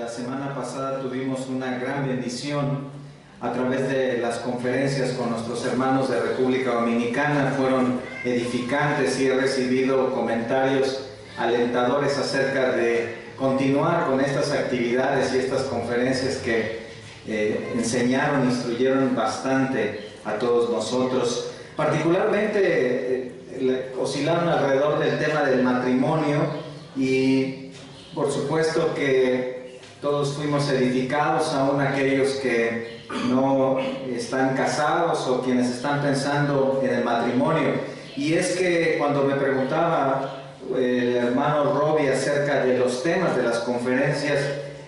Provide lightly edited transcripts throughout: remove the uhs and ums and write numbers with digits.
La semana pasada tuvimos una gran bendición a través de las conferencias con nuestros hermanos de República Dominicana. Fueron edificantes y he recibido comentarios alentadores acerca de continuar con estas actividades y estas conferencias que enseñaron, instruyeron bastante a todos nosotros. Particularmente oscilaron alrededor del tema del matrimonio y por supuesto que todos fuimos edificados, aún aquellos que no están casados o quienes están pensando en el matrimonio. Y es que cuando me preguntaba el hermano Robbie acerca de los temas de las conferencias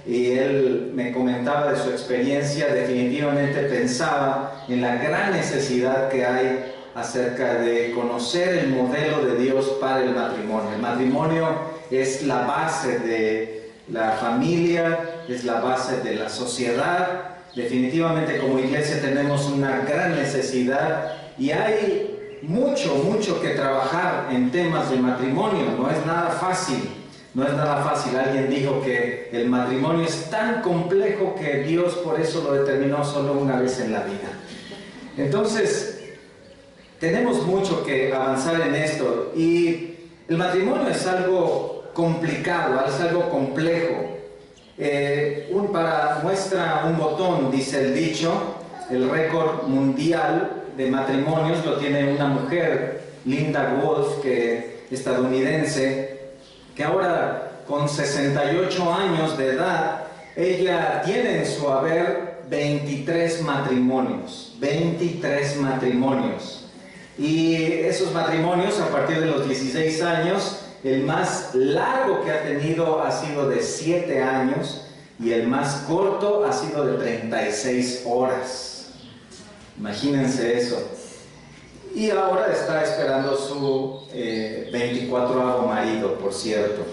y él me comentaba de su experiencia, definitivamente pensaba en la gran necesidad que hay acerca de conocer el modelo de Dios para el matrimonio. El matrimonio es la base de la familia, es la base de la sociedad. Definitivamente como iglesia tenemos una gran necesidad y hay mucho que trabajar en temas de matrimonio. No es nada fácil, no es nada fácil. Alguien dijo que el matrimonio es tan complejo que Dios por eso lo determinó solo una vez en la vida. Entonces, tenemos mucho que avanzar en esto y el matrimonio es algo complicado, es algo complejo. Para muestra un botón, dice el dicho, el récord mundial de matrimonios lo tiene una mujer, Linda Wolf, estadounidense, que ahora con 68 años de edad, ella tiene en su haber 23 matrimonios, 23 matrimonios. Y esos matrimonios, a partir de los 16 años, el más largo que ha tenido ha sido de 7 años y el más corto ha sido de 36 horas. Imagínense eso. Y ahora está esperando su 24º marido, por cierto.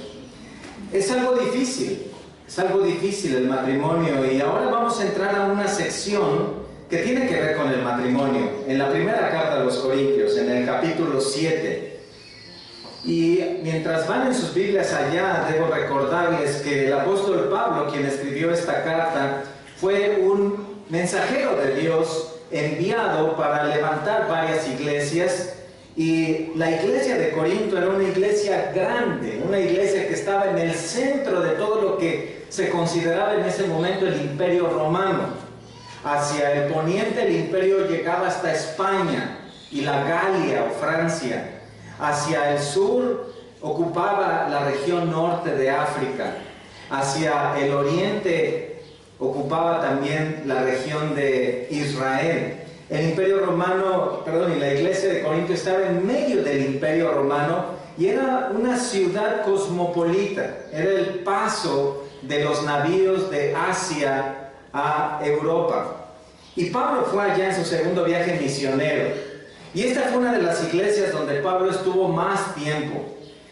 Es algo difícil el matrimonio y ahora vamos a entrar a una sección que tiene que ver con el matrimonio. En la primera carta a los Corintios, en el capítulo 7. Y mientras van en sus Biblias allá, debo recordarles que el apóstol Pablo, quien escribió esta carta, fue un mensajero de Dios enviado para levantar varias iglesias. Y la iglesia de Corinto era una iglesia grande, una iglesia que estaba en el centro de todo lo que se consideraba en ese momento el Imperio Romano. Hacia el poniente el imperio llegaba hasta España y la Galia o Francia. Hacia el sur ocupaba la región norte de África. Hacia el oriente ocupaba también la región de Israel. El imperio romano, y la iglesia de Corinto estaba en medio del imperio romano y era una ciudad cosmopolita. Era el paso de los navíos de Asia a Europa. Y Pablo fue allá en su segundo viaje misionero. Y esta fue una de las iglesias donde Pablo estuvo más tiempo.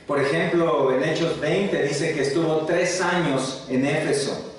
Por ejemplo, en Hechos 20 dice que estuvo 3 años en Éfeso.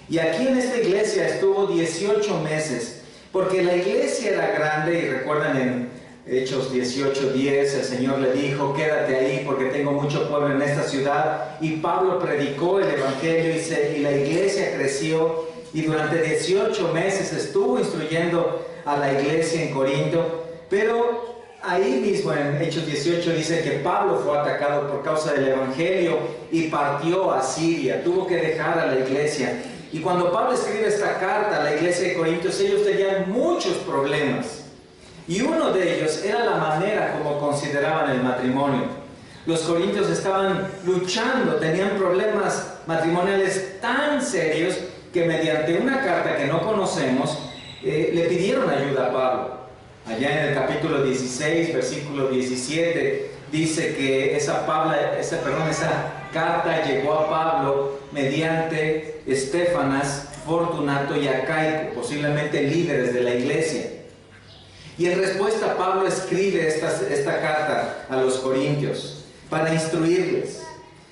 Y aquí en esta iglesia estuvo 18 meses, porque la iglesia era grande y recuerdan en Hechos 18:10, el Señor le dijo, quédate ahí porque tengo mucho pueblo en esta ciudad. Y Pablo predicó el evangelio y la iglesia creció. Y durante 18 meses estuvo instruyendo a la iglesia en Corinto, pero ahí mismo en Hechos 18 dice que Pablo fue atacado por causa del evangelio y partió a Siria, tuvo que dejar a la iglesia. Y cuando Pablo escribe esta carta a la iglesia de Corintios, ellos tenían muchos problemas. Y uno de ellos era la manera como consideraban el matrimonio. Los corintios estaban luchando, tenían problemas matrimoniales tan serios que mediante una carta que no conocemos, le pidieron ayuda a Pablo. Allá en el capítulo 16, versículo 17, dice que esa carta llegó a Pablo mediante Estéfanas, Fortunato y Acaico, posiblemente líderes de la iglesia. Y en respuesta Pablo escribe esta carta a los corintios para instruirles,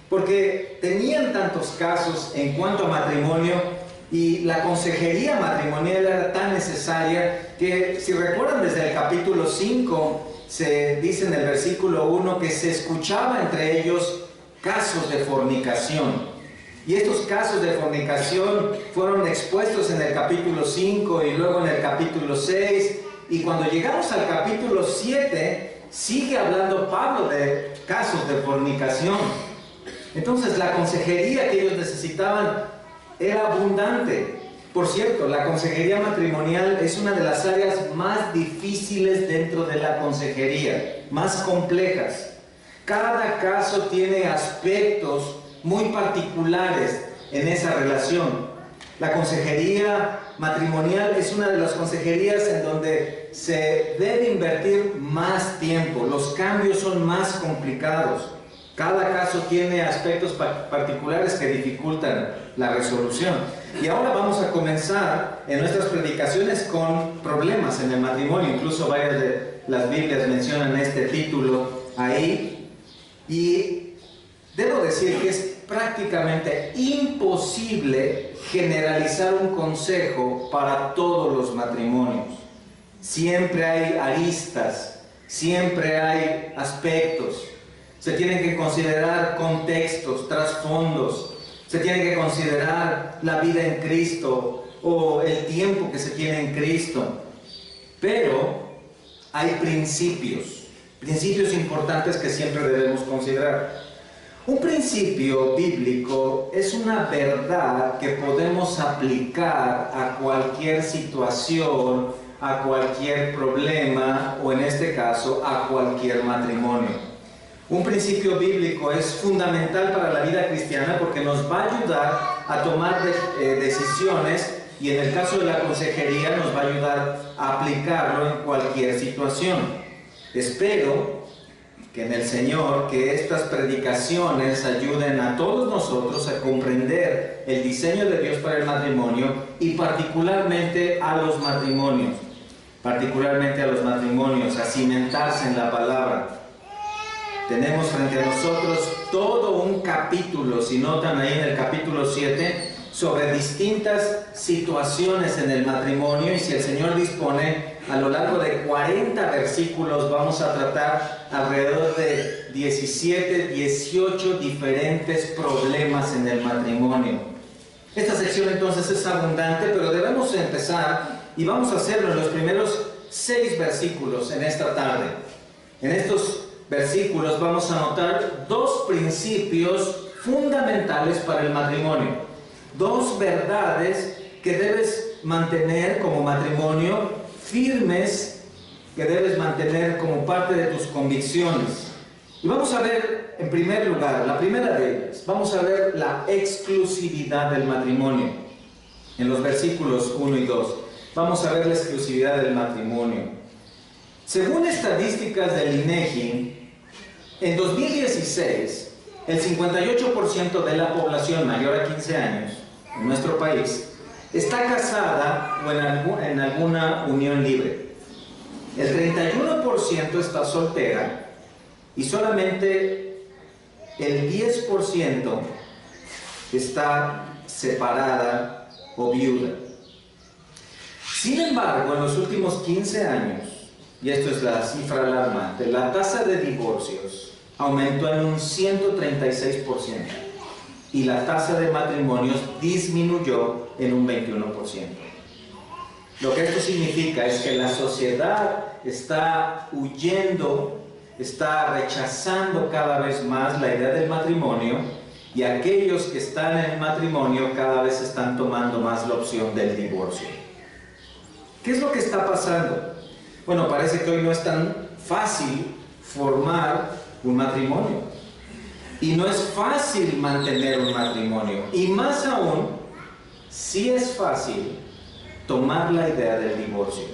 porque tenían tantos casos en cuanto a matrimonio. Y la consejería matrimonial era tan necesaria que, si recuerdan, desde el capítulo 5 se dice en el versículo 1 que se escuchaba entre ellos casos de fornicación. Y estos casos de fornicación fueron expuestos en el capítulo 5 y luego en el capítulo 6. Y cuando llegamos al capítulo 7, sigue hablando Pablo de casos de fornicación. Entonces la consejería que ellos necesitaban era abundante. Por cierto, la consejería matrimonial es una de las áreas más difíciles dentro de la consejería, más complejas. Cada caso tiene aspectos muy particulares en esa relación. La consejería matrimonial es una de las consejerías en donde se debe invertir más tiempo. Los cambios son más complicados. Cada caso tiene aspectos particulares que dificultan la resolución. Y ahora vamos a comenzar en nuestras predicaciones con problemas en el matrimonio. Incluso varias de las Biblias mencionan este título ahí. Y debo decir que es prácticamente imposible generalizar un consejo para todos los matrimonios. Siempre hay aristas, siempre hay aspectos. Se tienen que considerar contextos, trasfondos. Se tiene que considerar la vida en Cristo o el tiempo que se tiene en Cristo. Pero hay principios importantes que siempre debemos considerar. Un principio bíblico es una verdad que podemos aplicar a cualquier situación, a cualquier problema o en este caso a cualquier matrimonio. Un principio bíblico es fundamental para la vida cristiana porque nos va a ayudar a tomar decisiones y en el caso de la consejería nos va a ayudar a aplicarlo en cualquier situación. Espero que en el Señor que estas predicaciones ayuden a todos nosotros a comprender el diseño de Dios para el matrimonio y particularmente a los matrimonios, a cimentarse en la palabra. Tenemos frente a nosotros todo un capítulo, si notan ahí en el capítulo 7, sobre distintas situaciones en el matrimonio, y si el Señor dispone, a lo largo de 40 versículos vamos a tratar alrededor de 17, 18 diferentes problemas en el matrimonio. Esta sección entonces es abundante, pero debemos empezar, y vamos a hacerlo en los primeros 6 versículos en esta tarde. En estos versículos vamos a notar 2 principios fundamentales para el matrimonio, 2 verdades que debes mantener como matrimonio, firmes, que debes mantener como parte de tus convicciones. Y vamos a ver, en primer lugar, la primera de ellas, vamos a ver la exclusividad del matrimonio. En los versículos 1 y 2, vamos a ver la exclusividad del matrimonio. Según estadísticas del INEGI, en 2016, el 58% de la población mayor a 15 años en nuestro país está casada o en alguna unión libre. El 31% está soltera y solamente el 10% está separada o viuda. Sin embargo, en los últimos 15 años, y esto es la cifra alarmante, la tasa de divorcios aumentó en un 136% y la tasa de matrimonios disminuyó en un 21%. Lo que esto significa es que la sociedad está huyendo, está rechazando cada vez más la idea del matrimonio, y aquellos que están en el matrimonio cada vez están tomando más la opción del divorcio. ¿Qué es lo que está pasando? Bueno, parece que hoy no es tan fácil formar un matrimonio. Y no es fácil mantener un matrimonio. Y más aún, sí es fácil tomar la idea del divorcio.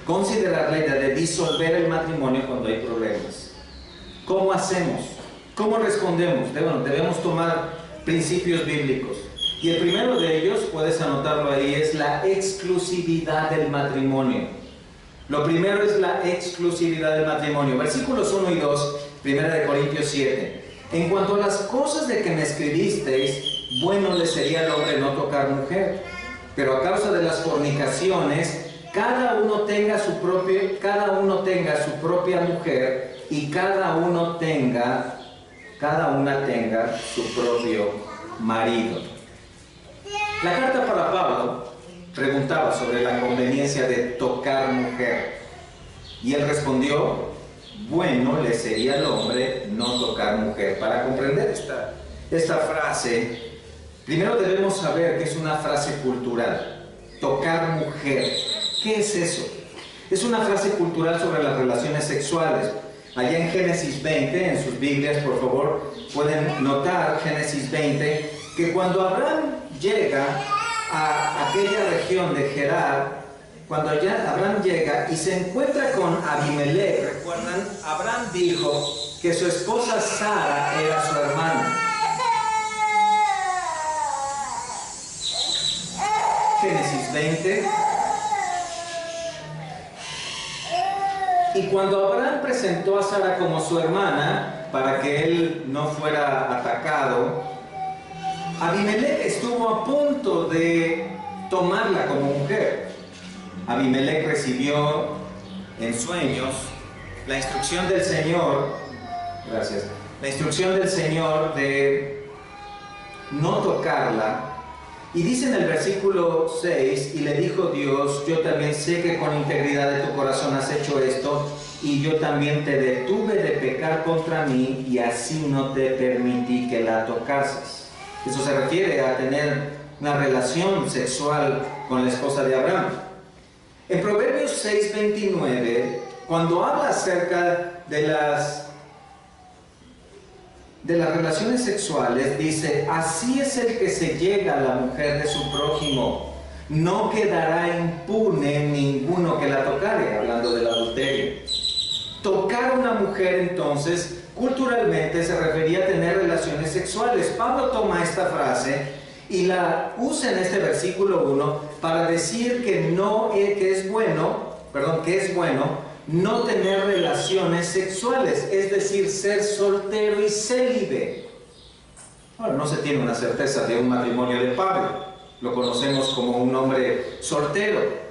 Considerar la idea de disolver el matrimonio cuando hay problemas. ¿Cómo hacemos? ¿Cómo respondemos? Debemos tomar principios bíblicos. Y el primero de ellos, puedes anotarlo ahí, es la exclusividad del matrimonio. Lo primero es la exclusividad del matrimonio. Versículos 1 y 2, 1 Corintios 7. En cuanto a las cosas de que me escribisteis, bueno le sería al hombre no tocar mujer. Pero a causa de las fornicaciones, cada uno tenga su propia mujer y cada una tenga su propio marido. La carta para Pablo preguntaba sobre la conveniencia de tocar mujer. Y él respondió, bueno le sería al hombre no tocar mujer. Para comprender esta frase, primero debemos saber que es una frase cultural. Tocar mujer. ¿Qué es eso? Es una frase cultural sobre las relaciones sexuales. Allá en Génesis 20, en sus Biblias, por favor, pueden notar Génesis 20, que cuando Abraham llega a aquella región de Gerar, cuando ya Abraham llega y se encuentra con Abimelech, recuerdan, Abraham dijo que su esposa Sara era su hermana. Génesis 20. Y cuando Abraham presentó a Sara como su hermana, para que él no fuera atacado, Abimelech estuvo a punto de tomarla como mujer. Abimelech recibió en sueños la instrucción del Señor, gracias, la instrucción del Señor de no tocarla. Y dice en el versículo 6, y le dijo Dios, yo también sé que con integridad de tu corazón has hecho esto, y yo también te detuve de pecar contra mí, y así no te permití que la tocases. Eso se refiere a tener una relación sexual con la esposa de Abraham. En Proverbios 6:29, cuando habla acerca de las relaciones sexuales, dice, así es el que se llega a la mujer de su prójimo, no quedará impune ninguno que la tocare, hablando del adulterio. Tocar a una mujer, entonces, culturalmente se refería a tener relaciones sexuales. Pablo toma esta frase y la usa en este versículo 1 para decir que es bueno no tener relaciones sexuales, es decir, ser soltero y célibe. Ahora, no se tiene una certeza de un matrimonio de Pablo, lo conocemos como un hombre soltero.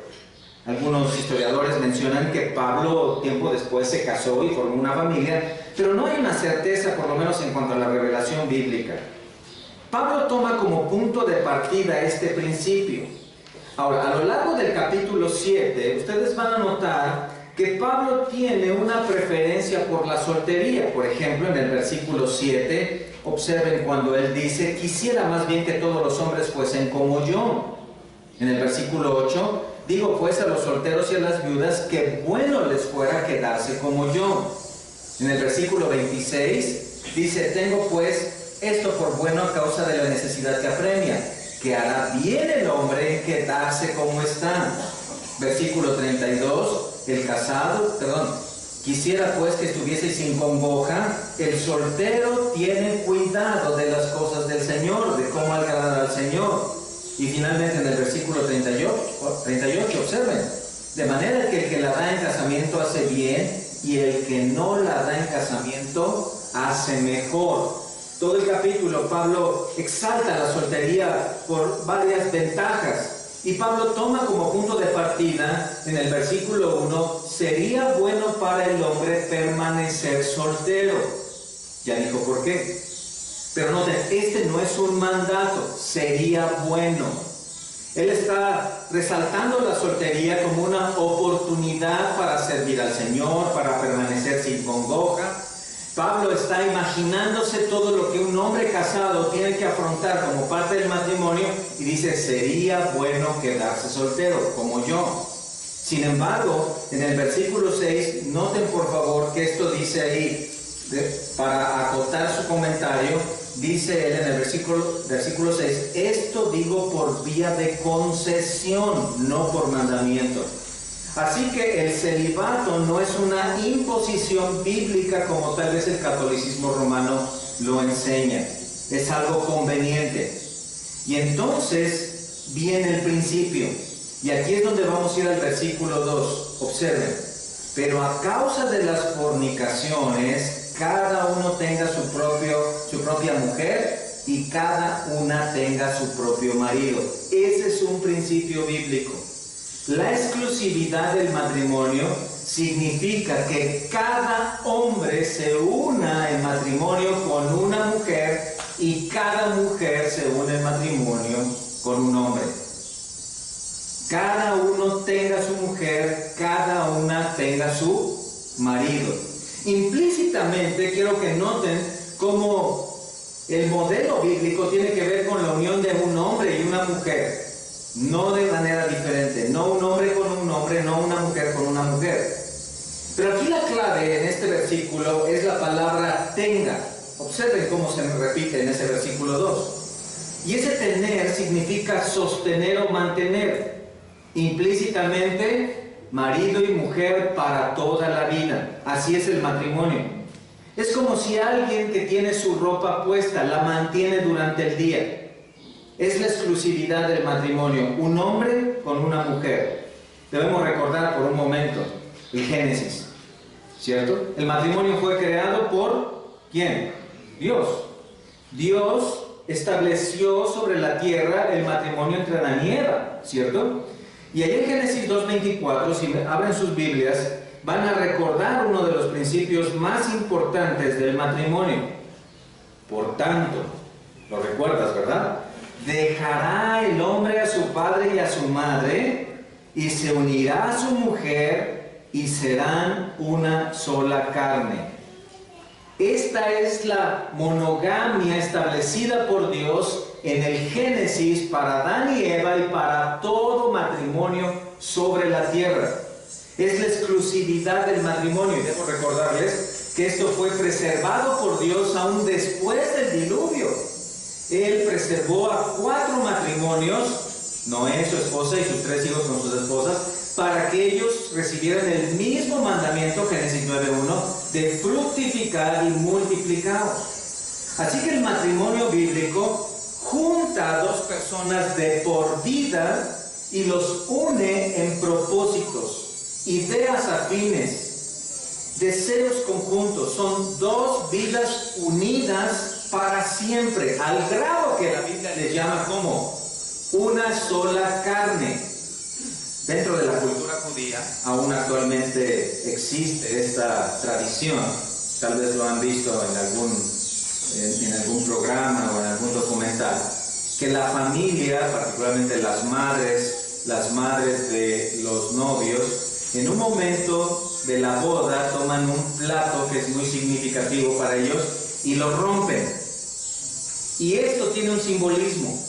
Algunos historiadores mencionan que Pablo tiempo después se casó y formó una familia, pero no hay una certeza, por lo menos en cuanto a la revelación bíblica. Pablo toma como punto de partida este principio. Ahora, a lo largo del capítulo 7, ustedes van a notar que Pablo tiene una preferencia por la soltería. Por ejemplo, en el versículo 7, observen cuando él dice, quisiera más bien que todos los hombres fuesen como yo. En el versículo 8, digo pues a los solteros y a las viudas que bueno les fuera quedarse como yo. En el versículo 26, dice, tengo pues esto por bueno a causa de la necesidad que apremia, que hará bien el hombre en quedarse como está. Versículo 32, quisiera pues que estuvieseis sin congoja, el soltero tiene cuidado de las cosas del Señor, de cómo agradar al Señor. Y finalmente en el versículo 38, observen, de manera que el que la da en casamiento hace bien, y el que no la da en casamiento hace mejor. Todo el capítulo Pablo exalta la soltería por varias ventajas. Y Pablo toma como punto de partida en el versículo 1, sería bueno para el hombre permanecer soltero. Ya dijo por qué. Pero noten, este no es un mandato, sería bueno. Él está resaltando la soltería como una oportunidad para servir al Señor, para permanecer sin congoja. Pablo está imaginándose todo lo que un hombre casado tiene que afrontar como parte del matrimonio y dice, sería bueno quedarse soltero, como yo. Sin embargo, en el versículo 6, noten por favor que esto dice ahí, para acotar su comentario, dice él en el versículo 6, esto digo por vía de concesión, no por mandamiento. Así que el celibato no es una imposición bíblica como tal vez el catolicismo romano lo enseña. Es algo conveniente. Y entonces viene el principio. Y aquí es donde vamos a ir al versículo 2. Observen. Pero a causa de las fornicaciones, cada uno tenga su propia mujer y cada una tenga su propio marido. Ese es un principio bíblico. La exclusividad del matrimonio significa que cada hombre se una en matrimonio con una mujer y cada mujer se une en matrimonio con un hombre. Cada uno tenga su mujer, cada una tenga su marido. Implícitamente quiero que noten cómo el modelo bíblico tiene que ver con la unión de un hombre y una mujer. No de manera diferente, no un hombre con un hombre, no una mujer con una mujer. Pero aquí la clave en este versículo es la palabra tenga. Observen cómo se repite en ese versículo 2. Y ese tener significa sostener o mantener. Implícitamente, marido y mujer para toda la vida. Así es el matrimonio. Es como si alguien que tiene su ropa puesta la mantiene durante el día. Es la exclusividad del matrimonio, un hombre con una mujer. Debemos recordar por un momento el Génesis, ¿cierto? El matrimonio fue creado por ¿quién? Dios. Dios estableció sobre la tierra el matrimonio entre Adán y Eva, ¿cierto? Y ahí en Génesis 2:24, si abren sus Biblias, van a recordar uno de los principios más importantes del matrimonio. Por tanto, lo recuerdas, ¿verdad? Dejará el hombre a su padre y a su madre, y se unirá a su mujer, y serán una sola carne. Esta es la monogamia establecida por Dios en el Génesis para Adán y Eva y para todo matrimonio sobre la tierra. Es la exclusividad del matrimonio, y debo recordarles que esto fue preservado por Dios aún después del diluvio. Él preservó a 4 matrimonios, Noé, su esposa y sus 3 hijos con sus esposas, para que ellos recibieran el mismo mandamiento, Génesis 9:1, de fructificar y multiplicaos. Así que el matrimonio bíblico junta a 2 personas de por vida y los une en propósitos, ideas afines, deseos conjuntos. Son 2 vidas unidas para siempre, al grado que la Biblia les llama como una sola carne. Dentro de la cultura judía aún actualmente existe esta tradición. Tal vez lo han visto en algún programa o en algún documental, que la familia, particularmente las madres de los novios, en un momento de la boda toman un plato que es muy significativo para ellos y lo rompen. Y esto tiene un simbolismo.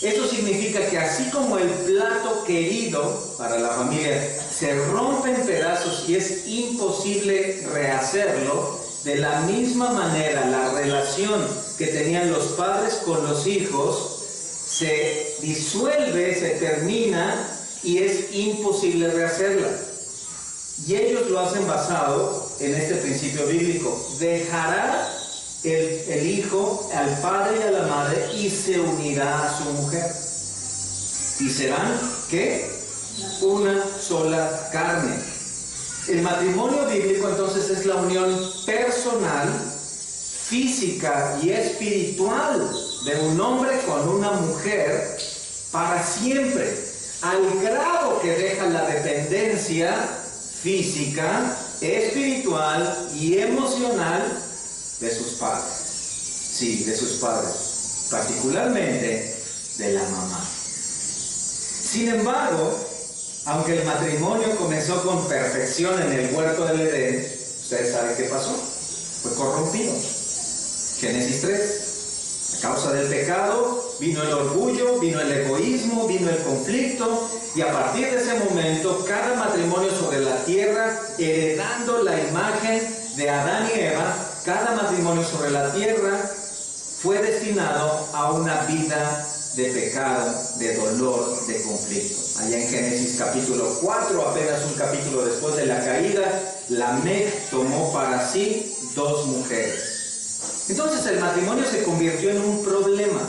Esto significa que así como el plato querido para la familia se rompe en pedazos y es imposible rehacerlo, de la misma manera la relación que tenían los padres con los hijos se disuelve, se termina y es imposible rehacerla. Y ellos lo hacen basado en este principio bíblico. Dejará el hijo al padre y a la madre y se unirá a su mujer. Y serán, ¿qué? Una sola carne. El matrimonio bíblico entonces es la unión personal, física y espiritual de un hombre con una mujer para siempre, al grado que deja la dependencia física, espiritual y emocional de sus padres. Sí, de sus padres, particularmente de la mamá. Sin embargo, aunque el matrimonio comenzó con perfección en el huerto del Edén, ustedes saben qué pasó. Fue corrompido. Génesis 3. A causa del pecado vino el orgullo, vino el egoísmo, vino el conflicto, y a partir de ese momento cada matrimonio sobre la tierra, heredando la imagen de Adán y Eva, cada matrimonio sobre la tierra fue destinado a una vida de pecado, de dolor, de conflicto. Allá en Génesis capítulo 4, apenas un capítulo después de la caída, Lamec tomó para sí 2 mujeres. Entonces el matrimonio se convirtió en un problema.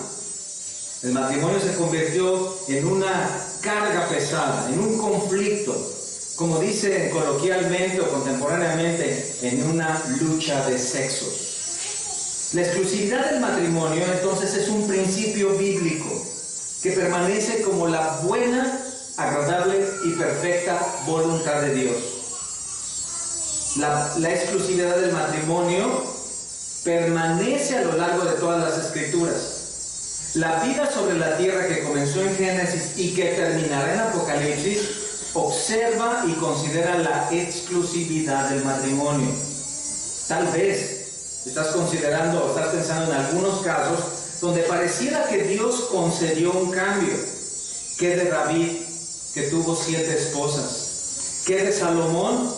El matrimonio se convirtió en una carga pesada, en un conflicto, como dicen coloquialmente o contemporáneamente, en una lucha de sexos. La exclusividad del matrimonio entonces es un principio bíblico que permanece como la buena, agradable y perfecta voluntad de Dios. La exclusividad del matrimonio permanece a lo largo de todas las Escrituras. La vida sobre la tierra que comenzó en Génesis y que terminará en Apocalipsis observa y considera la exclusividad del matrimonio. Tal vez estás considerando o estás pensando en algunos casos donde pareciera que Dios concedió un cambio. ¿Qué de David, que tuvo 7 esposas? ¿Qué de Salomón,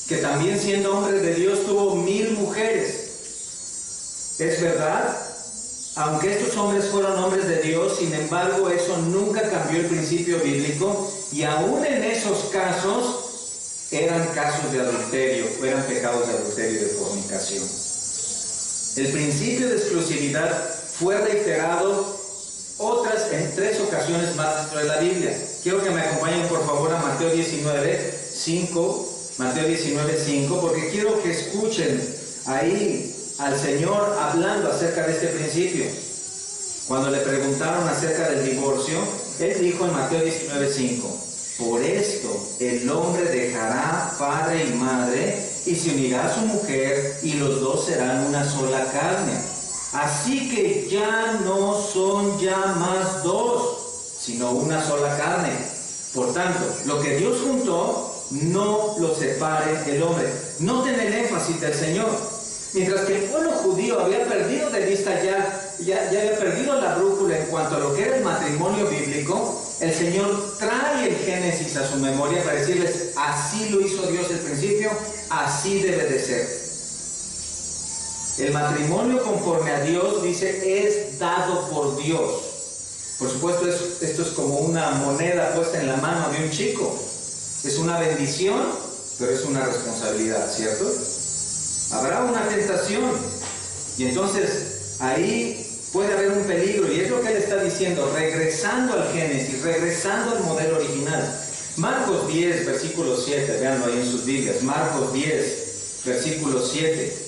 que también siendo hombre de Dios tuvo 1000 mujeres? Es verdad, aunque estos hombres fueron hombres de Dios, sin embargo eso nunca cambió el principio bíblico, y aún en esos casos eran casos de adulterio, eran pecados de adulterio y de fornicación. El principio de exclusividad fue reiterado en 3 ocasiones más dentro de la Biblia. Quiero que me acompañen por favor a Mateo 19:5, porque quiero que escuchen ahí al Señor hablando acerca de este principio. Cuando le preguntaron acerca del divorcio, Él dijo en Mateo 19:5: por esto el hombre dejará padre y madre y se unirá a su mujer, y los dos serán una sola carne. Así que ya no son ya más dos, sino una sola carne. Por tanto, lo que Dios juntó, no lo separe el hombre. Noten el énfasis del Señor. Mientras que el pueblo judío había perdido de vista ya había perdido la brújula en cuanto a lo que era el matrimonio bíblico, el Señor trae el Génesis a su memoria para decirles: así lo hizo Dios al principio, así debe de ser. El matrimonio conforme a Dios, dice, es dado por Dios. Por supuesto, esto es como una moneda puesta en la mano de un chico. Es una bendición, pero es una responsabilidad, ¿cierto? Habrá una tentación, y entonces ahí puede haber un peligro, y es lo que Él está diciendo, regresando al Génesis, regresando al modelo original. Marcos 10, versículo 7, véanlo ahí en sus Biblias. Marcos 10, versículo 7.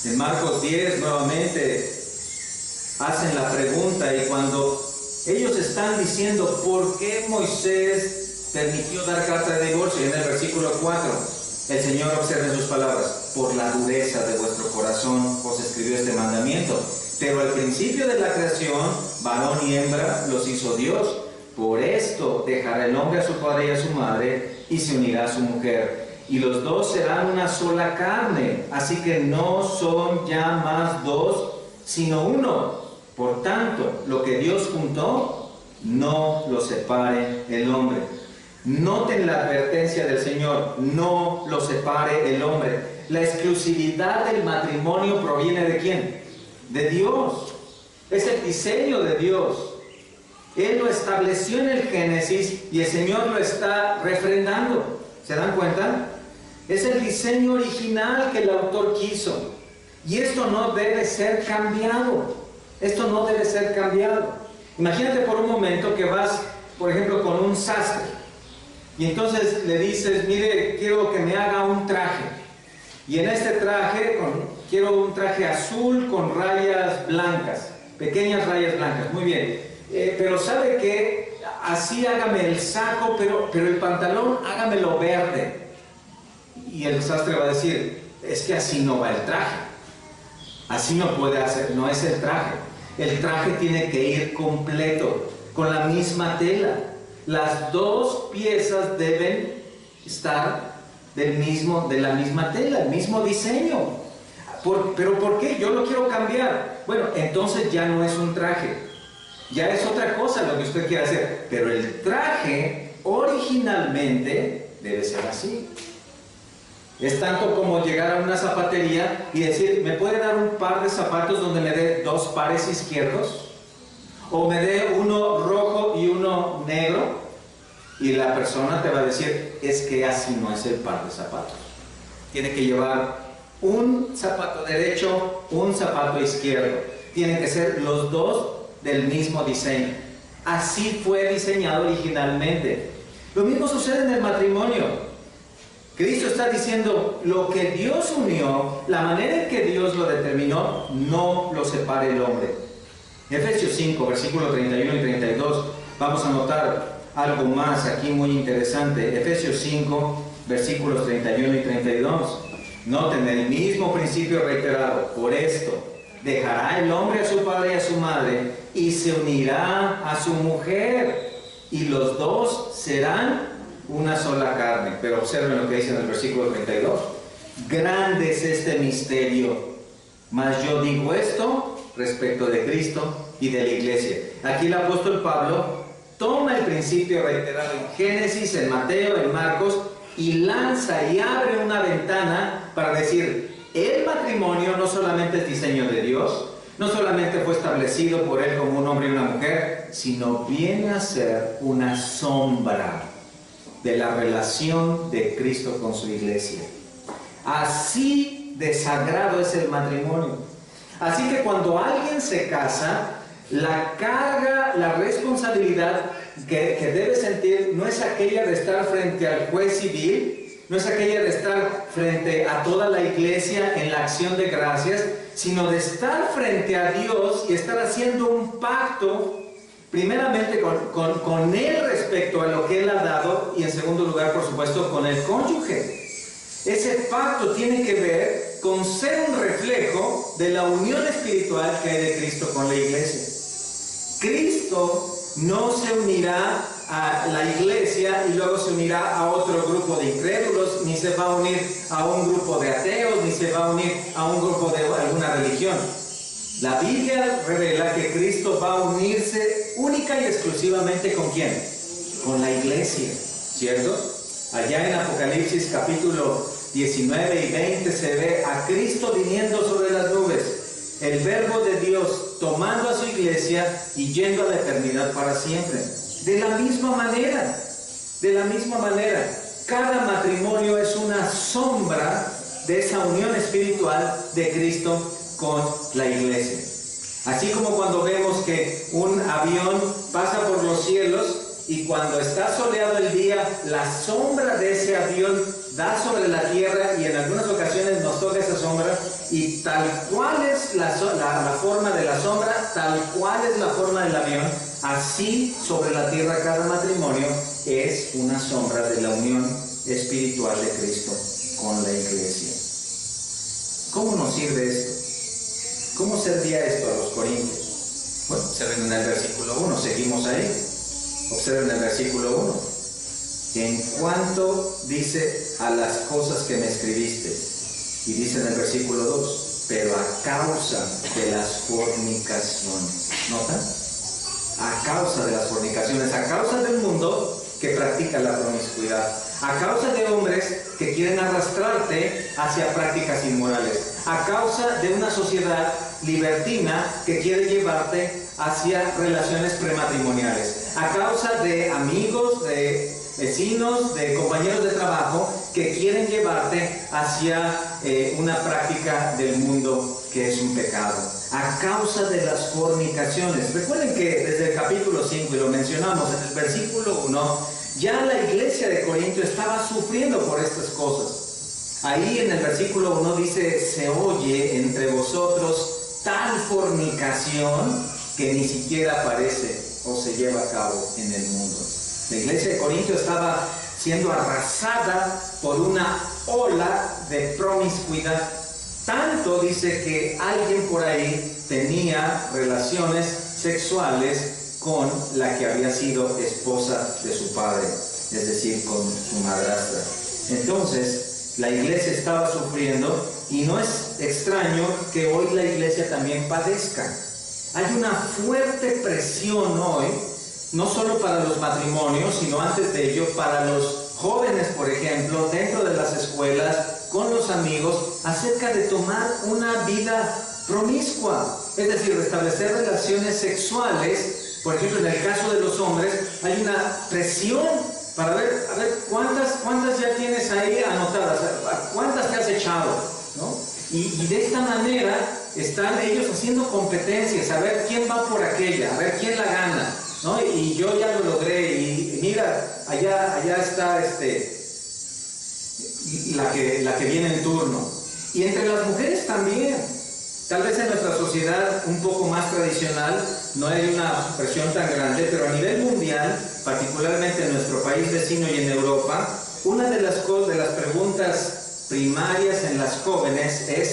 En Marcos 10 nuevamente hacen la pregunta, y cuando ellos están diciendo ¿por qué Moisés permitió dar carta de divorcio? Y en el versículo 4 el Señor observa en sus palabras: por la dureza de vuestro corazón os escribió este mandamiento, pero al principio de la creación varón y hembra los hizo Dios. Por esto dejará el hombre a su padre y a su madre y se unirá a su mujer, y los dos serán una sola carne. Así que no son ya más dos, sino uno. Por tanto, lo que Dios juntó, no lo separe el hombre. Noten la advertencia del Señor: no lo separe el hombre. La exclusividad del matrimonio proviene ¿de quién? De Dios. Es el diseño de Dios. Él lo estableció en el Génesis y el Señor lo está refrendando. ¿Se dan cuenta? Es el diseño original que el autor quiso. Y esto no debe ser cambiado. Esto no debe ser cambiado. Imagínate por un momento que vas, por ejemplo, con un sastre. Y entonces le dices: mire, quiero que me haga un traje. Y en este traje, quiero un traje azul con rayas blancas, pequeñas rayas blancas. Muy bien. Pero ¿sabe qué? Así hágame el saco, pero el pantalón hágamelo verde. Y el sastre va a decir: es que así no va el traje. Así no puede hacer, no es el traje. El traje tiene que ir completo, con la misma tela. Las dos piezas deben estar de la misma tela, el mismo diseño. ¿Pero por qué? Yo lo quiero cambiar. Bueno, entonces ya no es un traje. Ya es otra cosa lo que usted quiere hacer. Pero el traje originalmente debe ser así. Es tanto como llegar a una zapatería y decir: ¿me puede dar un par de zapatos donde me dé 2 pares izquierdos? O me dé uno rojo y uno negro. Y la persona te va a decir: es que así no es el par de zapatos. Tiene que llevar un zapato derecho, un zapato izquierdo. Tienen que ser los dos del mismo diseño. Así fue diseñado originalmente. Lo mismo sucede en el matrimonio. Cristo está diciendo: lo que Dios unió, la manera en que Dios lo determinó, no lo separe el hombre. Efesios 5, versículos 31 y 32, vamos a notar algo más aquí muy interesante. Efesios 5, versículos 31 y 32. Noten el mismo principio reiterado. Por esto, dejará el hombre a su padre y a su madre y se unirá a su mujer, y los dos serán una sola carne. Pero observen lo que dice en el versículo 32. Grande es este misterio, mas yo digo esto respecto de Cristo y de la iglesia. Aquí el apóstol Pablo toma el principio reiterado en Génesis, en Mateo, en Marcos, y lanza y abre una ventana para decir: el matrimonio no solamente es diseño de Dios, no solamente fue establecido por Él como un hombre y una mujer, sino viene a ser una sombra de la relación de Cristo con su iglesia. Así de sagrado es el matrimonio. Así que cuando alguien se casa, la carga, la responsabilidad que debe sentir no es aquella de estar frente al juez civil, no es aquella de estar frente a toda la iglesia en la acción de gracias, sino de estar frente a Dios y estar haciendo un pacto, primeramente con Él respecto a lo que Él ha dado, y en segundo lugar, por supuesto, con el cónyuge. Ese pacto tiene que ver con ser un reflejo de la unión espiritual que hay de Cristo con la iglesia. Cristo no se unirá a la iglesia y luego se unirá a otro grupo de incrédulos, ni se va a unir a un grupo de ateos, ni se va a unir a un grupo de alguna religión. La Biblia revela que Cristo va a unirse única y exclusivamente ¿con quién? Con la iglesia, ¿cierto? Allá en Apocalipsis capítulo 19 y 20 se ve a Cristo viniendo sobre las nubes, el Verbo de Dios tomando a su iglesia y yendo a la eternidad para siempre. De la misma manera, cada matrimonio es una sombra de esa unión espiritual de Cristo con la iglesia. Así como cuando vemos que un avión pasa por los cielos y cuando está soleado el día, la sombra de ese avión da sobre la tierra y en algunas ocasiones nos toca esa sombra, y tal cual es la forma de la sombra, tal cual es la forma del avión, así sobre la tierra cada matrimonio es una sombra de la unión espiritual de Cristo con la iglesia. ¿Cómo nos sirve esto? ¿Cómo servía esto a los corintios? Bueno, observen en el versículo 1, seguimos ahí. Observen el versículo 1. En cuanto dice a las cosas que me escribiste, y dice en el versículo 2, pero a causa de las fornicaciones. ¿Notan? A causa de las fornicaciones, a causa del mundo que practica la promiscuidad, a causa de hombres que quieren arrastrarte hacia prácticas inmorales, a causa de una sociedad libertina que quiere llevarte hacia relaciones prematrimoniales, a causa de amigos, de vecinos, de compañeros de trabajo que quieren llevarte hacia una práctica del mundo que es un pecado, a causa de las fornicaciones. Recuerden que desde el capítulo 5, y lo mencionamos en el versículo 1, ya la iglesia de Corinto estaba sufriendo por estas cosas. Ahí en el versículo 1 dice: se oye entre vosotros tal fornicación que ni siquiera aparece o se lleva a cabo en el mundo. La iglesia de Corinto estaba siendo arrasada por una ola de promiscuidad. Tanto dice que alguien por ahí tenía relaciones sexuales con la que había sido esposa de su padre, es decir, con su madrastra. Entonces, la iglesia estaba sufriendo, y no es extraño que hoy la iglesia también padezca. Hay una fuerte presión hoy, no solo para los matrimonios, sino antes de ello para los jóvenes, por ejemplo, dentro de las escuelas, con los amigos, acerca de tomar una vida promiscua, es decir, de establecer relaciones sexuales. Por ejemplo, en el caso de los hombres, hay una presión para ver, a ver, cuántas ya tienes ahí anotadas, cuántas te has echado, ¿no? Y de esta manera están ellos haciendo competencias, a ver quién va por aquella, a ver quién la gana, ¿no? Y yo ya lo logré, y mira, allá está la que viene en turno. Y entre las mujeres también. Tal vez en nuestra sociedad un poco más tradicional no hay una presión tan grande, pero a nivel mundial, particularmente en nuestro país vecino y en Europa, una de las preguntas primarias en las jóvenes es: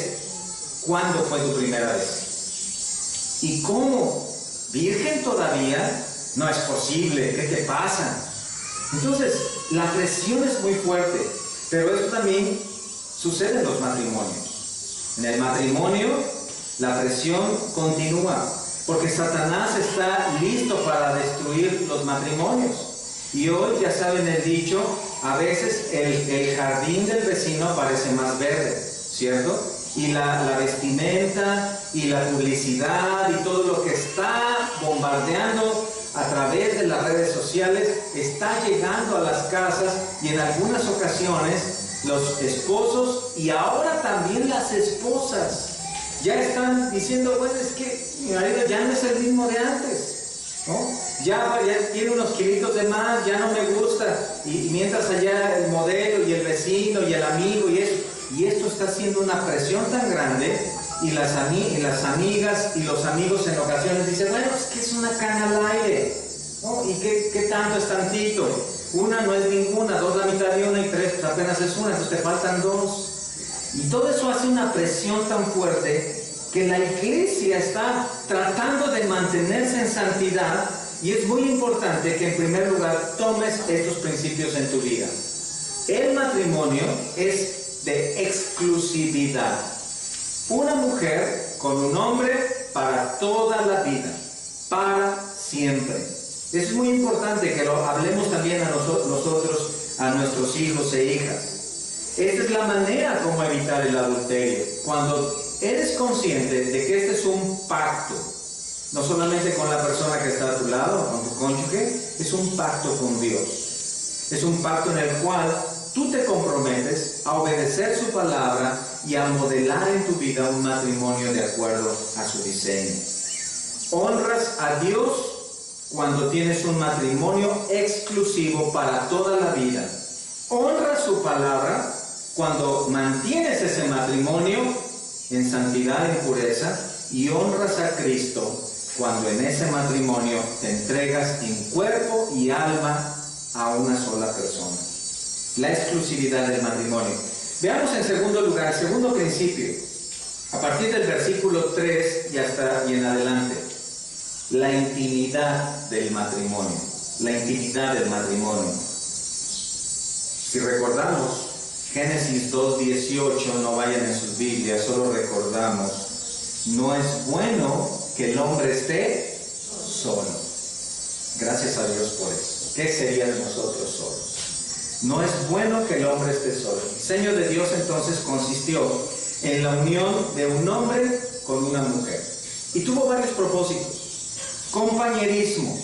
¿cuándo fue tu primera vez? ¿Y cómo? ¿Virgen todavía? No es posible, ¿qué te pasa? Entonces, la presión es muy fuerte, pero esto también sucede en los matrimonios. En el matrimonio, la presión continúa, porque Satanás está listo para destruir los matrimonios. Y hoy, ya saben el dicho, a veces el jardín del vecino parece más verde, ¿cierto? Y la vestimenta y la publicidad y todo lo que está bombardeando a través de las redes sociales está llegando a las casas, y en algunas ocasiones los esposos y ahora también las esposas ya están diciendo: bueno, es que mi marido ya no es el mismo de antes, ¿no? Ya tiene unos kilitos de más, ya no me gusta, y mientras allá el modelo y el vecino y el amigo y eso, y esto está haciendo una presión tan grande, y las amigas y los amigos en ocasiones dicen: bueno, es que es una cana al aire, ¿no? ¿Y qué tanto es tantito? Una no es ninguna, dos la mitad de una, y tres pues apenas es una, entonces te faltan dos. Y todo eso hace una presión tan fuerte que la iglesia está tratando de mantenerse en santidad, y es muy importante que en primer lugar tomes estos principios en tu vida. El matrimonio es de exclusividad. Una mujer con un hombre para toda la vida, para siempre. Es muy importante que lo hablemos también a nosotros, a nuestros hijos e hijas. Esta es la manera como evitar el adulterio. Cuando eres consciente de que este es un pacto, no solamente con la persona que está a tu lado, con tu cónyuge, es un pacto con Dios. Es un pacto en el cual tú te comprometes a obedecer su palabra y a modelar en tu vida un matrimonio de acuerdo a su diseño. Honras a Dios cuando tienes un matrimonio exclusivo para toda la vida. Honras su palabra cuando mantienes ese matrimonio en santidad y pureza, y honras a Cristo cuando en ese matrimonio te entregas en cuerpo y alma a una sola persona. La exclusividad del matrimonio. Veamos en segundo lugar, segundo principio, a partir del versículo 3 y en adelante, la intimidad del matrimonio. La intimidad del matrimonio. Si recordamos Génesis 2:18, no vayan en sus Biblias, solo recordamos: no es bueno que el hombre esté solo. Gracias a Dios por eso. ¿Qué sería de nosotros solos? No es bueno que el hombre esté solo. El diseño de Dios entonces consistió en la unión de un hombre con una mujer. Y tuvo varios propósitos. Compañerismo,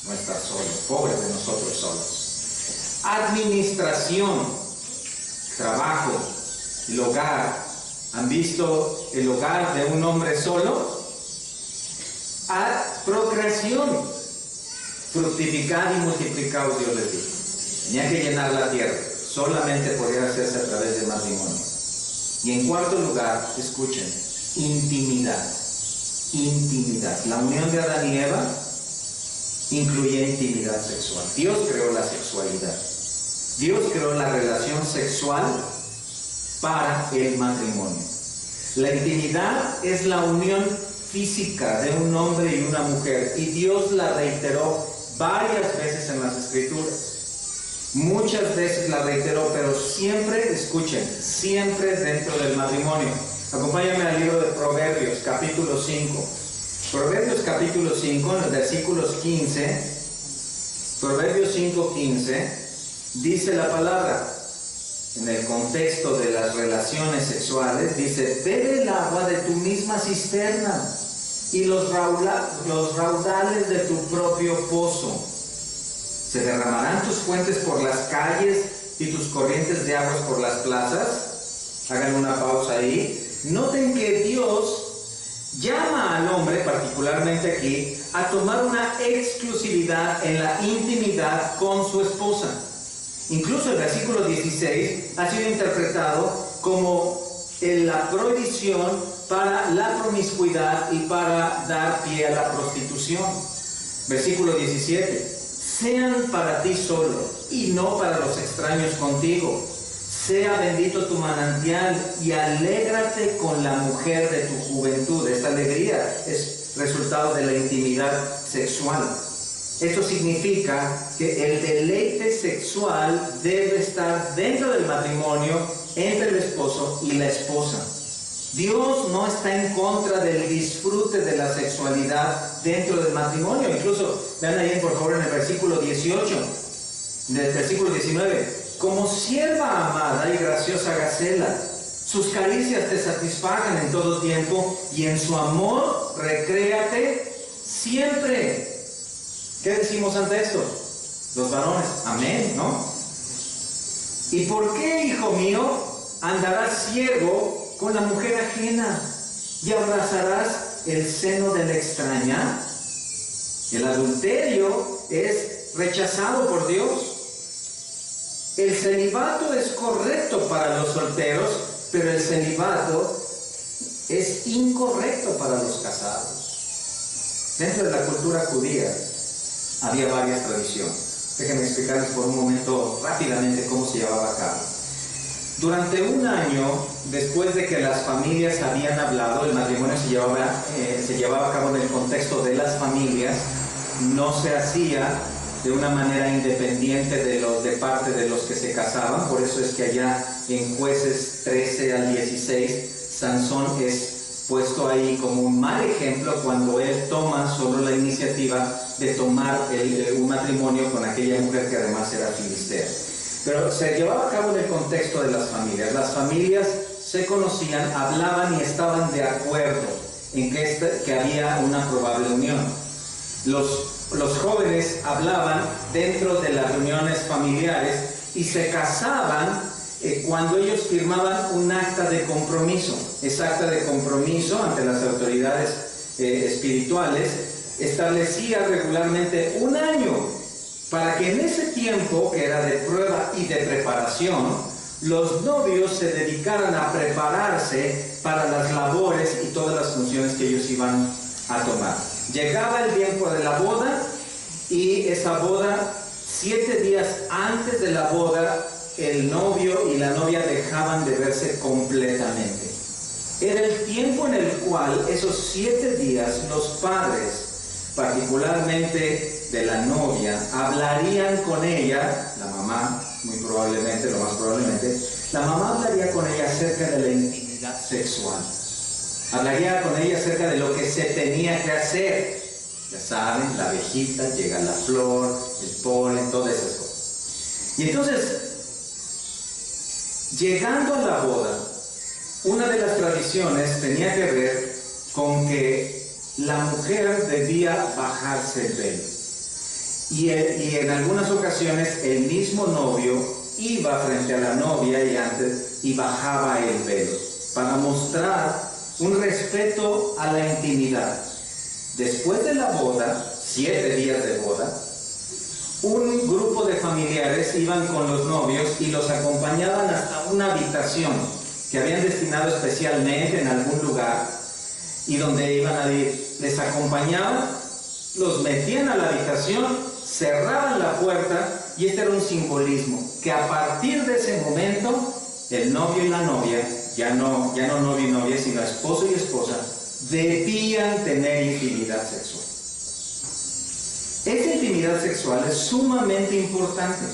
no estar solo, pobres de nosotros solos. Administración, trabajo, el hogar. ¿Han visto el hogar de un hombre solo? Procreación, fructificad y multiplicaos, Dios les dijo. Tenía que llenar la tierra, solamente podía hacerse a través del matrimonio. Y en cuarto lugar, escuchen, intimidad. Intimidad. La unión de Adán y Eva incluye intimidad sexual. Dios creó la sexualidad. Dios creó la relación sexual para el matrimonio. La intimidad es la unión física de un hombre y una mujer, y Dios la reiteró varias veces en las Escrituras. Muchas veces la reiteró, pero siempre, escuchen, siempre dentro del matrimonio. Acompáñame al libro de Proverbios, capítulo 5. Proverbios, capítulo 5, en los versículos 15. Proverbios 5:15, dice la palabra, en el contexto de las relaciones sexuales, dice: bebe el agua de tu misma cisterna y los raudales de tu propio pozo. Se derramarán tus fuentes por las calles y tus corrientes de aguas por las plazas. Hagan una pausa ahí. Noten que Dios llama al hombre, particularmente aquí, a tomar una exclusividad en la intimidad con su esposa. Incluso el versículo 16 ha sido interpretado como la prohibición para la promiscuidad y para dar pie a la prostitución. Versículo 17: sean para ti solo y no para los extraños contigo. sea bendito tu manantial y alégrate con la mujer de tu juventud. Esta alegría es resultado de la intimidad sexual. Esto significa que el deleite sexual debe estar dentro del matrimonio entre el esposo y la esposa. Dios no está en contra del disfrute de la sexualidad dentro del matrimonio. Incluso, vean ahí por favor en el versículo 18, del versículo 19. Como sierva amada y graciosa Gacela, sus caricias te satisfagan en todo tiempo y en su amor recréate siempre. ¿Qué decimos ante esto? Los varones, amén, ¿no? ¿Y por qué, hijo mío, andarás ciego con la mujer ajena y abrazarás el seno de la extraña? El adulterio es rechazado por Dios. El celibato es correcto para los solteros, pero el celibato es incorrecto para los casados. Dentro de la cultura judía había varias tradiciones. Déjenme explicarles por un momento rápidamente cómo se llevaba a cabo. Durante un año, después de que las familias habían hablado, el matrimonio se llevaba a cabo en el contexto de las familias, no se hacía de una manera independiente de parte de los que se casaban. Por eso es que allá en Jueces 13 al 16, Sansón es puesto ahí como un mal ejemplo cuando él toma solo la iniciativa de tomar un matrimonio con aquella mujer que además era filistea. Pero se llevaba a cabo en el contexto de las familias. Las familias se conocían, hablaban y estaban de acuerdo en que había una probable unión. Los jóvenes hablaban dentro de las reuniones familiares y se casaban cuando ellos firmaban un acta de compromiso. Ese acta de compromiso ante las autoridades espirituales establecía regularmente un año para que en ese tiempo, que era de prueba y de preparación, los novios se dedicaran a prepararse para las labores y todas las funciones que ellos iban a tomar. Llegaba el tiempo de la boda y esa boda, 7 días antes de la boda, el novio y la novia dejaban de verse completamente. Era el tiempo en el cual esos 7 días los padres, particularmente de la novia, hablarían con ella, la mamá, muy probablemente, lo más probablemente, la mamá hablaría con ella acerca de la intimidad sexual. Hablaría con ella acerca de lo que se tenía que hacer. Ya saben, la abejita, llega la flor, el polen, todas esas cosas. Y entonces, llegando a la boda, una de las tradiciones tenía que ver con que la mujer debía bajarse el velo. Y en algunas ocasiones el mismo novio iba frente a la novia y bajaba el velo para mostrar un respeto a la intimidad. Después de la boda, 7 días de boda, un grupo de familiares iban con los novios y los acompañaban hasta una habitación que habían destinado especialmente en algún lugar y donde iban a ir. Les acompañaban, los metían a la habitación, cerraban la puerta y este era un simbolismo, que a partir de ese momento el novio y la novia, ya no novio y novia, sino esposo y esposa, debían tener intimidad sexual. Esa intimidad sexual es sumamente importante.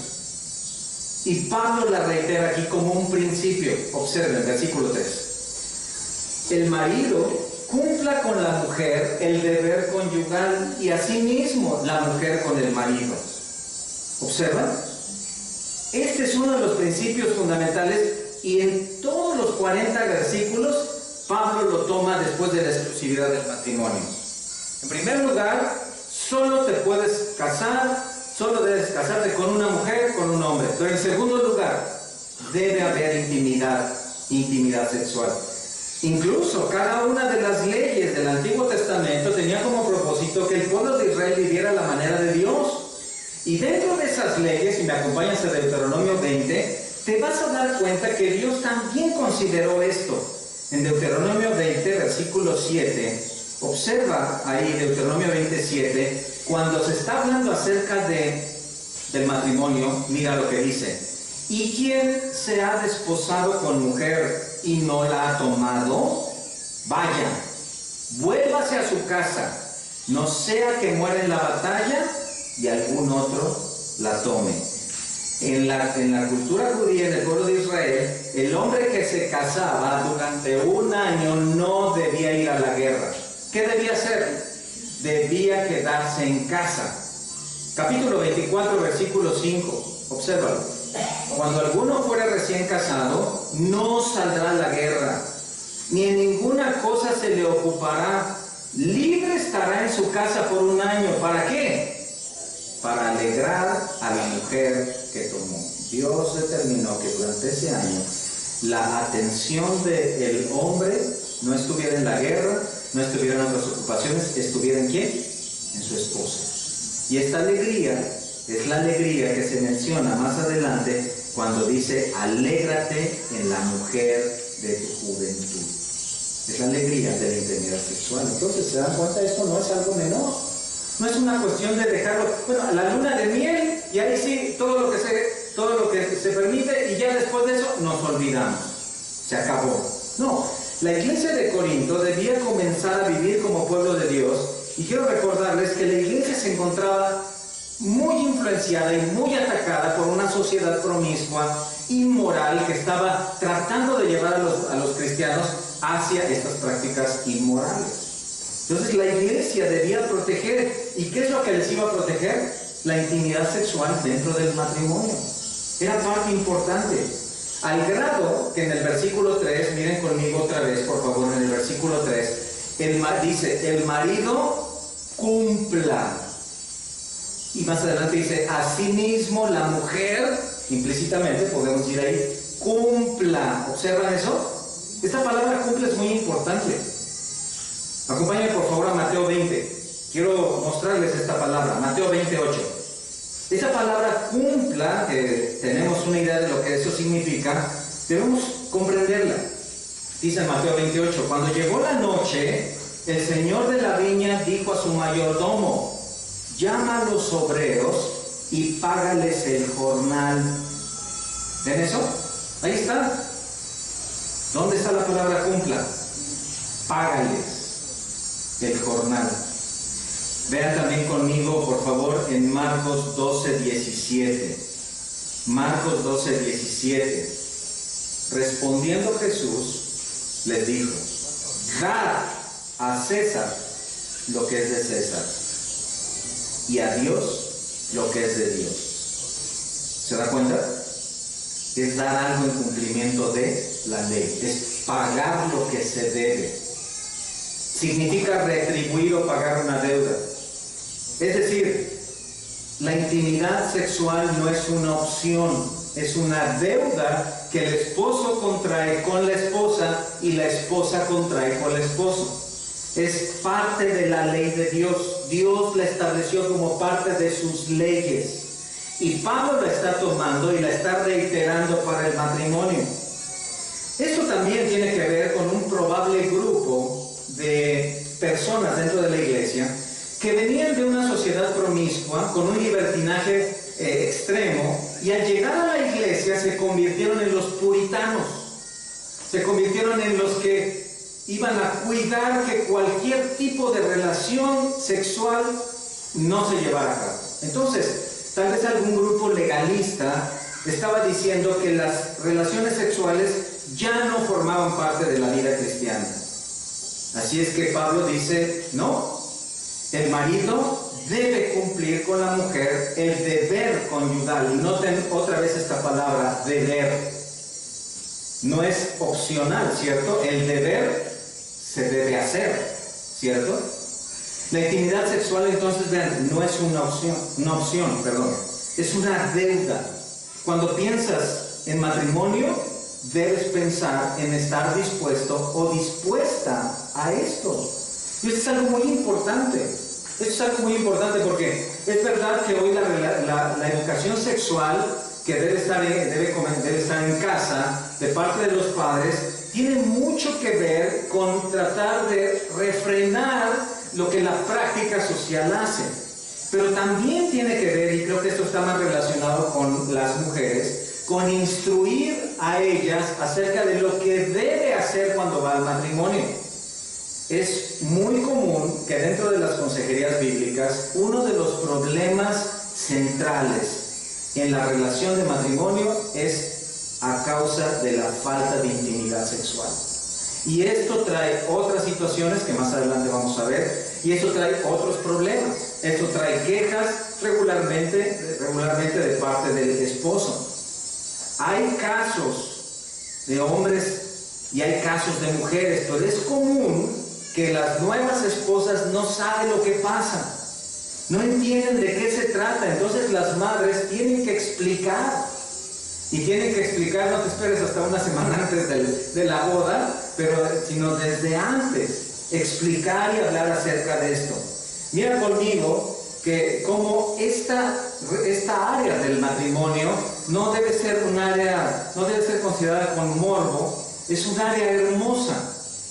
Y Pablo la reitera aquí como un principio. Observen, versículo 3. El marido cumpla con la mujer el deber conyugal y asimismo la mujer con el marido. ¿Observan? Este es uno de los principios fundamentales y en todos los 40 versículos Pablo lo toma después de la exclusividad del matrimonio. En primer lugar, solo te puedes casar, solo debes casarte con una mujer, con un hombre. Pero en segundo lugar, debe haber intimidad sexual. Incluso cada una de las leyes del Antiguo Testamento tenía como propósito que el pueblo de Israel viviera a la manera de Dios. Y dentro de esas leyes, si me acompañas a Deuteronomio 20, te vas a dar cuenta que Dios también consideró esto. En Deuteronomio 20, versículo 7, observa ahí Deuteronomio 27, cuando se está hablando acerca del matrimonio, mira lo que dice. ¿Y quién se ha desposado con mujer y no la ha tomado? Vaya, vuélvase a su casa, no sea que muera en la batalla y algún otro la tome. En la cultura judía, en el pueblo de Israel, el hombre que se casaba durante un año no debía ir a la guerra. ¿Qué debía hacer? Debía quedarse en casa. Capítulo 24, versículo 5. Obsérvalo. Cuando alguno fuera recién casado, no saldrá a la guerra, ni en ninguna cosa se le ocupará. Libre estará en su casa por un año. ¿Para qué? Para alegrar a la mujer que tomó. Dios determinó que durante ese año la atención del hombre no estuviera en la guerra, no estuviera en otras ocupaciones, estuviera ¿en quién? En su esposa. Y esta alegría es la alegría que se menciona más adelante cuando dice: alégrate en la mujer de tu juventud. Es la alegría de la intimidad sexual. Entonces, ¿se dan cuenta? Esto no es algo menor. No es una cuestión de dejarlo, bueno, la luna de miel, y ahí sí, todo lo que se permite, y ya después de eso nos olvidamos. Se acabó. No, la iglesia de Corinto debía comenzar a vivir como pueblo de Dios, y quiero recordarles que la iglesia se encontraba muy influenciada y muy atacada por una sociedad promiscua, inmoral, que estaba tratando de llevar a los cristianos hacia estas prácticas inmorales. Entonces la iglesia debía proteger. ¿Y qué es lo que les iba a proteger? La intimidad sexual dentro del matrimonio. Era parte importante. Al grado que en el versículo 3, miren conmigo otra vez, por favor, en el versículo 3, dice: el marido cumpla. Y más adelante dice: asimismo la mujer, implícitamente podemos ir ahí, cumpla. ¿Observan eso? Esta palabra cumpla es muy importante. Acompáñenme por favor a Mateo 20. Quiero mostrarles esta palabra, Mateo 28. Esa palabra cumpla, que tenemos una idea de lo que eso significa, debemos comprenderla. Dice en Mateo 28: cuando llegó la noche, el señor de la viña dijo a su mayordomo: llama a los obreros y págales el jornal. ¿Ven eso? Ahí está. ¿Dónde está la palabra cumpla? Págales el jornal. Vean también conmigo, por favor, en Marcos 12:17. Marcos 12:17. Respondiendo Jesús, les dijo: dad a César lo que es de César, y a Dios lo que es de Dios. ¿Se da cuenta? Es dar algo en cumplimiento de la ley. Es pagar lo que se debe. Significa retribuir o pagar una deuda. Es decir, la intimidad sexual no es una opción, es una deuda que el esposo contrae con la esposa y la esposa contrae con el esposo. Es parte de la ley de Dios. Dios la estableció como parte de sus leyes. Y Pablo la está tomando y la está reiterando para el matrimonio. Esto también tiene que ver con un probable grupo de personas dentro de la iglesia que venían de una sociedad promiscua con un libertinaje extremo, y al llegar a la iglesia se convirtieron en los puritanos, se convirtieron en los que iban a cuidar que cualquier tipo de relación sexual no se llevara a cabo. Entonces, tal vez algún grupo legalista estaba diciendo que las relaciones sexuales ya no formaban parte de la vida cristiana. Así es que Pablo dice: no, el marido debe cumplir con la mujer el deber conyugal. Y noten otra vez esta palabra, deber. No es opcional, ¿cierto? El deber se debe hacer, ¿cierto? La intimidad sexual, entonces, vean, no es una opción, es una deuda. Cuando piensas en matrimonio, debes pensar en estar dispuesto o dispuesta a esto. Y esto es algo muy importante. Esto es algo muy importante porque es verdad que hoy la educación sexual que debe estar en casa de parte de los padres tiene mucho que ver con tratar de refrenar lo que la práctica social hace. Pero también tiene que ver, y creo que esto está más relacionado con las mujeres, con instruir a ellas acerca de lo que debe hacer cuando va al matrimonio. Es muy común que dentro de las consejerías bíblicas, uno de los problemas centrales en la relación de matrimonio es a causa de la falta de intimidad sexual. Y esto trae otras situaciones que más adelante vamos a ver, y esto trae otros problemas. Esto trae quejas regularmente de parte del esposo. Hay casos de hombres y hay casos de mujeres, pero es común que las nuevas esposas no saben lo que pasa, no entienden de qué se trata. Entonces las madres tienen que explicar, y tienen que explicar, no te esperes hasta una semana antes de la boda, sino desde antes, explicar y hablar acerca de esto. Mira conmigo que como esta área del matrimonio no debe ser considerada con morbo, es un área hermosa.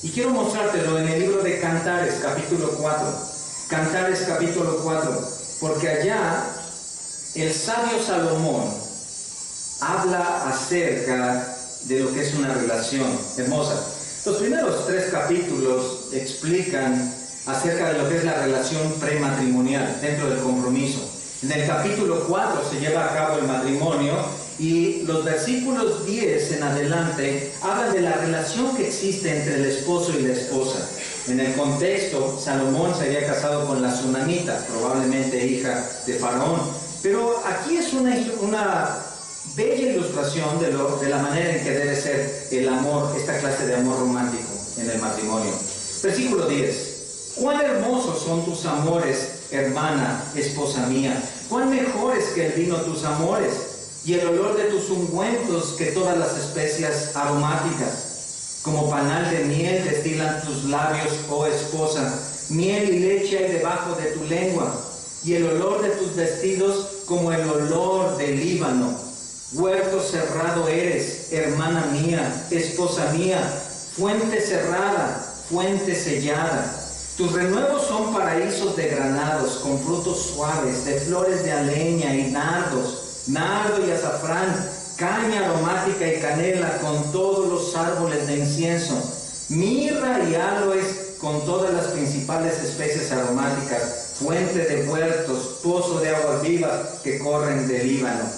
Y quiero mostrártelo en el libro de Cantares, capítulo 4. Cantares, capítulo 4. Porque allá el sabio Salomón habla acerca de lo que es una relación hermosa. Los primeros 3 capítulos explican acerca de lo que es la relación prematrimonial dentro del compromiso. En el capítulo 4 se lleva a cabo el matrimonio y los versículos 10 en adelante hablan de la relación que existe entre el esposo y la esposa. En el contexto, Salomón se había casado con la Sunamita, probablemente hija de Faraón. Pero aquí es una bella ilustración de la manera en que debe ser el amor, esta clase de amor romántico en el matrimonio. Versículo 10. Cuán hermosos son tus amores, hermana, esposa mía. Cuán mejores que el vino tus amores, y el olor de tus ungüentos que todas las especias aromáticas. Como panal de miel destilan tus labios, oh esposa. Miel y leche hay debajo de tu lengua, y el olor de tus vestidos como el olor del Líbano. Huerto cerrado eres, hermana mía, esposa mía, fuente cerrada, fuente sellada. Tus renuevos son paraísos de granados, con frutos suaves, de flores de aleña y nardos, nardo y azafrán, caña aromática y canela, con todos los árboles de incienso, mirra y aloes, con todas las principales especies aromáticas, fuente de huertos, pozo de aguas vivas que corren del Líbano.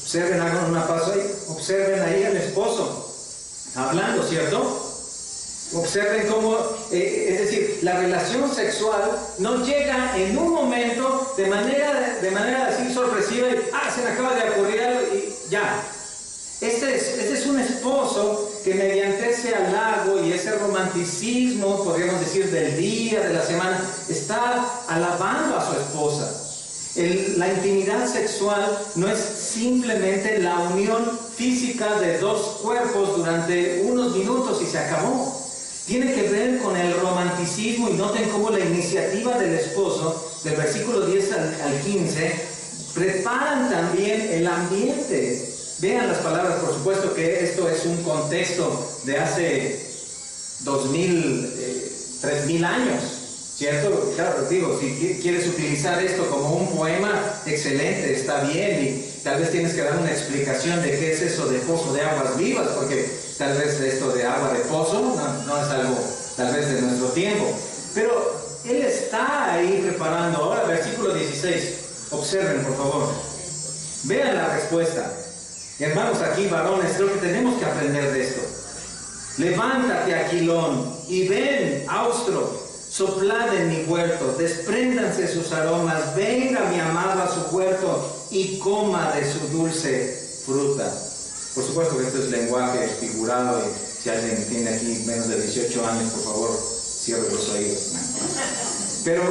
Observen, hagan una pausa ahí, observen ahí al esposo, hablando, ¿cierto? Observen cómo, es decir, la relación sexual no llega en un momento de manera así sorpresiva y se me acaba de ocurrir algo y ya. Este es un esposo que mediante ese halago y ese romanticismo, podríamos decir, del día, de la semana, está alabando a su esposa. La intimidad sexual no es simplemente la unión física de 2 cuerpos durante unos minutos y se acabó. Tiene que ver con el romanticismo, y noten cómo la iniciativa del esposo, del versículo 10 al 15, preparan también el ambiente. Vean las palabras, por supuesto que esto es un contexto de hace 3.000 años, ¿cierto? Claro, digo, si quieres utilizar esto como un poema, excelente, está bien, y tal vez tienes que dar una explicación de qué es eso de pozo de aguas vivas, porque tal vez esto de agua de pozo no es algo tal vez de nuestro tiempo. Pero él está ahí preparando. Ahora, versículo 16. Observen, por favor. Vean la respuesta. Hermanos, aquí, varones, creo que tenemos que aprender de esto. Levántate, Aquilón, y ven, Austro, soplad en mi huerto, despréndanse sus aromas, venga mi amado a su huerto y coma de su dulce fruta. Por supuesto que esto es lenguaje figurado, y si alguien tiene aquí menos de 18 años, por favor, cierre los oídos. Pero,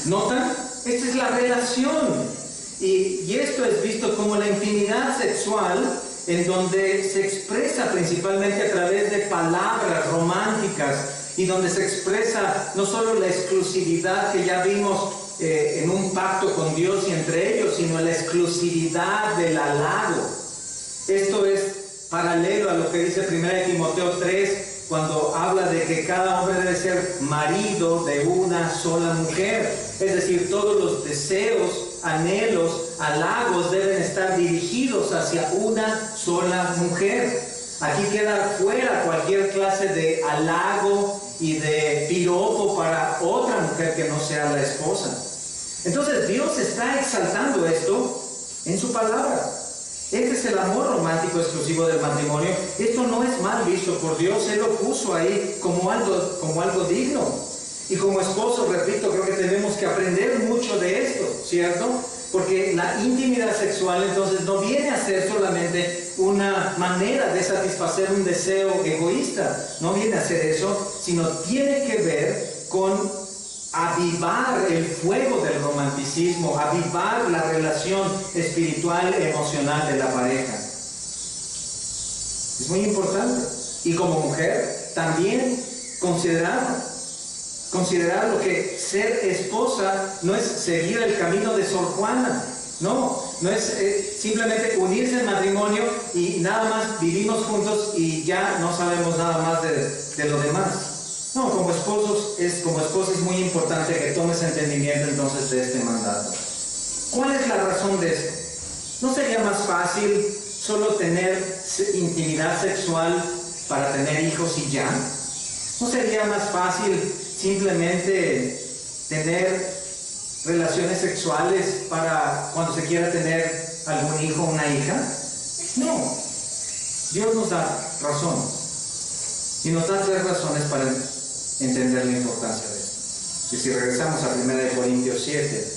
¿notan? Esta es la relación. Y esto es visto como la intimidad sexual, en donde se expresa principalmente a través de palabras románticas, y donde se expresa no solo la exclusividad que ya vimos en un pacto con Dios y entre ellos, sino la exclusividad del halago. Esto es paralelo a lo que dice 1 Timoteo 3, cuando habla de que cada hombre debe ser marido de una sola mujer. Es decir, todos los deseos anhelos, halagos deben estar dirigidos hacia una sola mujer. Aquí queda fuera cualquier clase de halago y de piropo para otra mujer que no sea la esposa. Entonces Dios está exaltando esto en su palabra. Este es el amor romántico exclusivo del matrimonio. Esto no es mal visto por Dios. Él lo puso ahí como algo digno. Y como esposo, repito, creo que tenemos que aprender mucho de esto, ¿cierto? Porque la intimidad sexual entonces no viene a ser solamente una manera de satisfacer un deseo egoísta. No viene a ser eso, sino tiene que ver con avivar el fuego del romanticismo, avivar la relación espiritual, emocional de la pareja. Es muy importante. Y como mujer, también considerar lo que ser esposa no es seguir el camino de Sor Juana. No es simplemente unirse en matrimonio y nada más vivimos juntos y ya no sabemos nada más de lo demás. No, como esposa es muy importante que tomes entendimiento entonces de este mandato. ¿Cuál es la razón de esto? ¿No sería más fácil solo tener intimidad sexual para tener hijos y ya? ¿No sería más fácil simplemente tener relaciones sexuales para cuando se quiera tener algún hijo o una hija? No. Dios nos da razones. Y nos da 3 razones para entender la importancia de esto. Y si regresamos a 1 Corintios 7,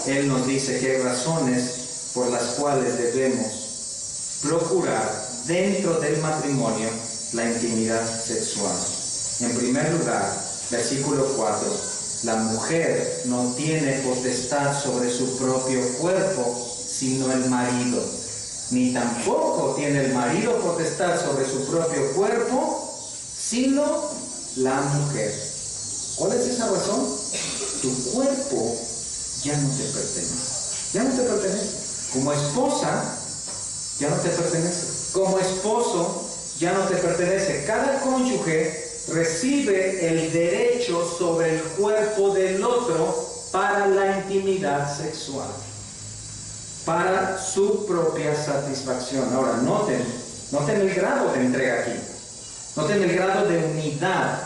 Él nos dice que hay razones por las cuales debemos procurar dentro del matrimonio la intimidad sexual. En primer lugar, versículo 4, la mujer no tiene potestad sobre su propio cuerpo, sino el marido. Ni tampoco tiene el marido potestad sobre su propio cuerpo, sino la mujer. ¿Cuál es esa razón? Tu cuerpo ya no te pertenece. Ya no te pertenece. Como esposa, ya no te pertenece. Como esposo, ya no te pertenece. Cada cónyuge recibe el derecho sobre el cuerpo del otro para la intimidad sexual, para su propia satisfacción. Ahora, noten el grado de entrega aquí. Noten el grado de unidad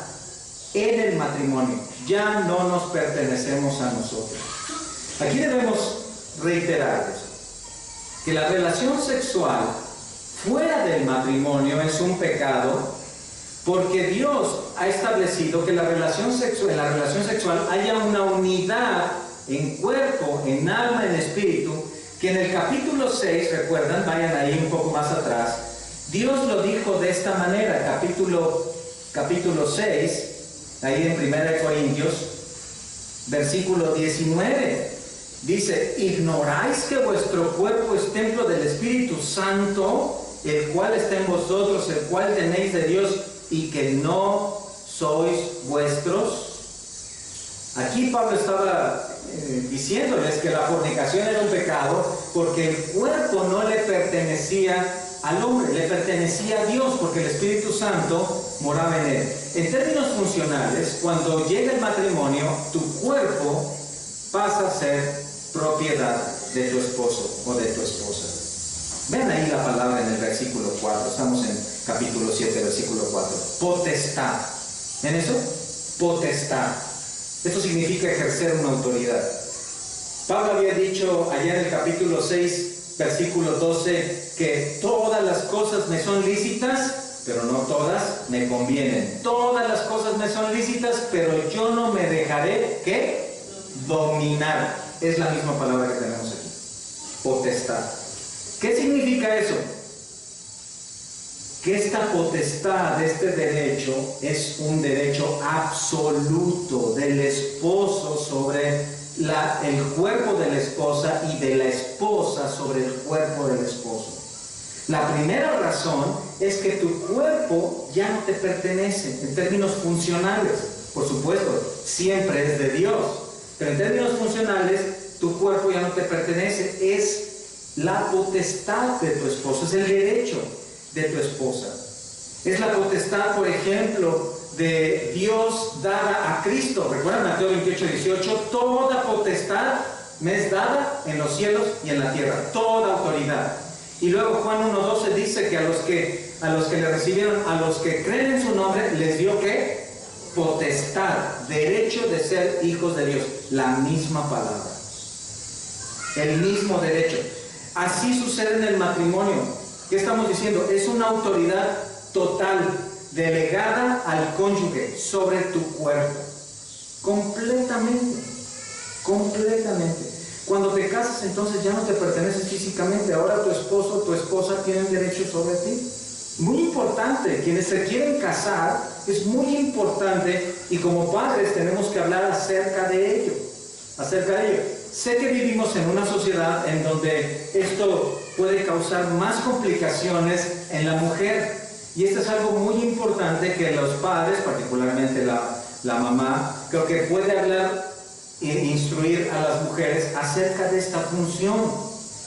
en el matrimonio. Ya no nos pertenecemos a nosotros. Aquí debemos reiterar que la relación sexual fuera del matrimonio es un pecado, porque Dios ha establecido que en la relación sexual haya una unidad en cuerpo, en alma, en espíritu, que en el capítulo 6, recuerdan, vayan ahí un poco más atrás, Dios lo dijo de esta manera, capítulo 6, ahí en 1 Corintios, versículo 19, dice: ¿ignoráis que vuestro cuerpo es templo del Espíritu Santo, el cual está en vosotros, el cual tenéis de Dios, y que no sois vuestros? Aquí Pablo estaba diciéndoles que la fornicación era un pecado porque el cuerpo no le pertenecía al hombre, le pertenecía a Dios, porque el Espíritu Santo moraba en él. En términos funcionales, cuando llega el matrimonio, tu cuerpo pasa a ser propiedad de tu esposo o de tu esposa. Vean ahí la palabra en el versículo 4, estamos en capítulo 7, versículo 4. Potestad. ¿Ven eso? Potestad. Esto significa ejercer una autoridad. Pablo había dicho allá en el capítulo 6, versículo 12, que todas las cosas me son lícitas, pero no todas me convienen. Todas las cosas me son lícitas, pero yo no me dejaré, ¿qué? Dominar. Es la misma palabra que tenemos aquí. Potestad. ¿Qué significa eso? Que esta potestad, este derecho, es un derecho absoluto del esposo sobre el cuerpo de la esposa y de la esposa sobre el cuerpo del esposo. La primera razón es que tu cuerpo ya no te pertenece en términos funcionales. Por supuesto, siempre es de Dios, pero en términos funcionales, tu cuerpo ya no te pertenece. Es la potestad de tu esposo, es el derecho de tu esposa. Es la potestad, por ejemplo, de Dios dada a Cristo. ¿Recuerdan Mateo 28, 18? Toda potestad me es dada en los cielos y en la tierra, toda autoridad. Y luego Juan 1:12 dice que a los que le recibieron, a los que creen en su nombre, les dio ¿qué? Potestad, derecho de ser hijos de Dios. La misma palabra, el mismo derecho. Así sucede en el matrimonio. ¿Qué estamos diciendo? Es una autoridad total, delegada al cónyuge sobre tu cuerpo. Completamente. Cuando te casas, entonces ya no te perteneces físicamente. Ahora tu esposo o tu esposa tienen derecho sobre ti. Muy importante. Quienes se quieren casar, es muy importante, y como padres tenemos que hablar acerca de ello. Sé que vivimos en una sociedad en donde esto puede causar más complicaciones en la mujer, y esto es algo muy importante que los padres, particularmente la mamá, creo que puede hablar e instruir a las mujeres acerca de esta función.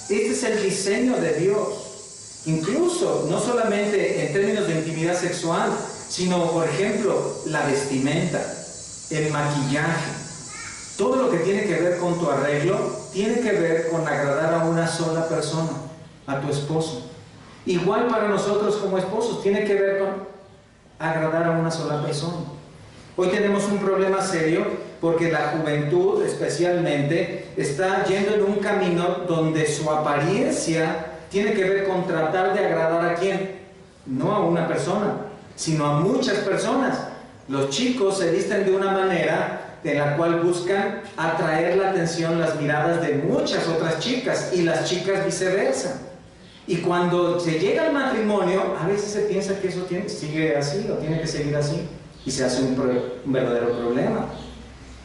Este es el diseño de Dios, incluso no solamente en términos de intimidad sexual, sino por ejemplo la vestimenta, el maquillaje. Todo lo que tiene que ver con tu arreglo tiene que ver con agradar a una sola persona, a tu esposo. Igual para nosotros como esposos, tiene que ver con agradar a una sola persona. Hoy tenemos un problema serio porque la juventud especialmente está yendo en un camino donde su apariencia tiene que ver con tratar de agradar a quién, no a una persona, sino a muchas personas. Los chicos se visten de una manera en la cual buscan atraer la atención, las miradas de muchas otras chicas, y las chicas viceversa. Y cuando se llega al matrimonio, a veces se piensa que eso sigue así, o tiene que seguir así, y se hace un verdadero problema.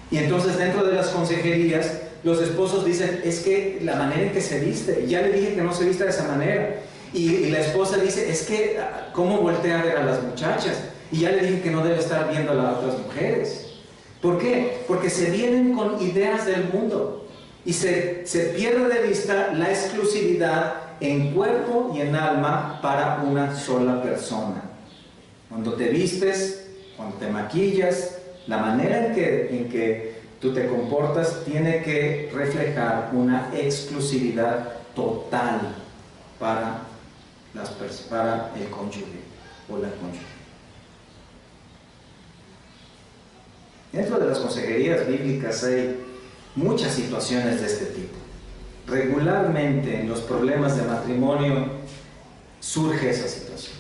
Y entonces dentro de las consejerías, los esposos dicen, es que la manera en que se viste, ya le dije que no se vista de esa manera. Y la esposa dice, es que, ¿cómo voltea a ver a las muchachas? Y ya le dije que no debe estar viendo a las otras mujeres. ¿Por qué? Porque se vienen con ideas del mundo y se pierde de vista la exclusividad en cuerpo y en alma para una sola persona. Cuando te vistes, cuando te maquillas, la manera en que tú te comportas tiene que reflejar una exclusividad total para el cónyuge o la cónyuge. Dentro de las consejerías bíblicas hay muchas situaciones de este tipo. Regularmente en los problemas de matrimonio surge esa situación.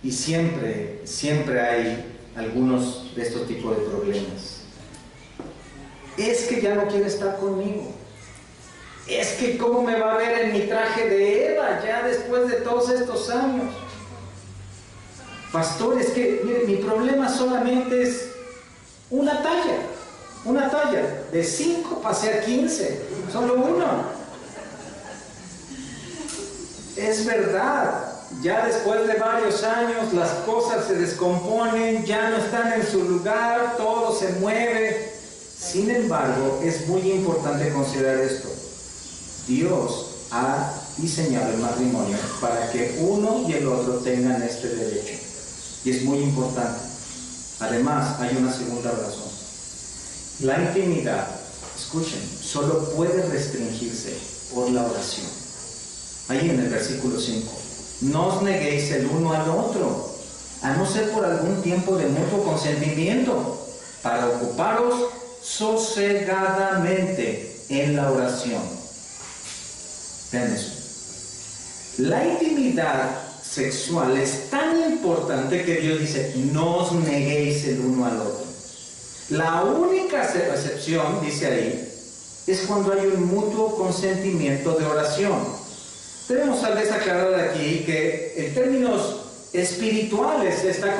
Y siempre hay algunos de estos tipos de problemas. Es que ya no quiere estar conmigo. Es que cómo me va a ver en mi traje de Eva ya después de todos estos años. Pastor, es que mire, mi problema solamente es una talla, de 5 pasé a 15, solo uno. Es verdad, ya después de varios años las cosas se descomponen, ya no están en su lugar, todo se mueve. Sin embargo, es muy importante considerar esto. Dios ha diseñado el matrimonio para que uno y el otro tengan este derecho, y es muy importante. Además, hay una segunda razón. La intimidad, escuchen, solo puede restringirse por la oración. Ahí en el versículo 5. No os neguéis el uno al otro, a no ser por algún tiempo de mutuo consentimiento, para ocuparos sosegadamente en la oración. Vean eso. La intimidad sexual es tan importante que Dios dice, no os neguéis el uno al otro. La única excepción, dice ahí, es cuando hay un mutuo consentimiento de oración. Debemos tal vez aclarar aquí que en términos espirituales se está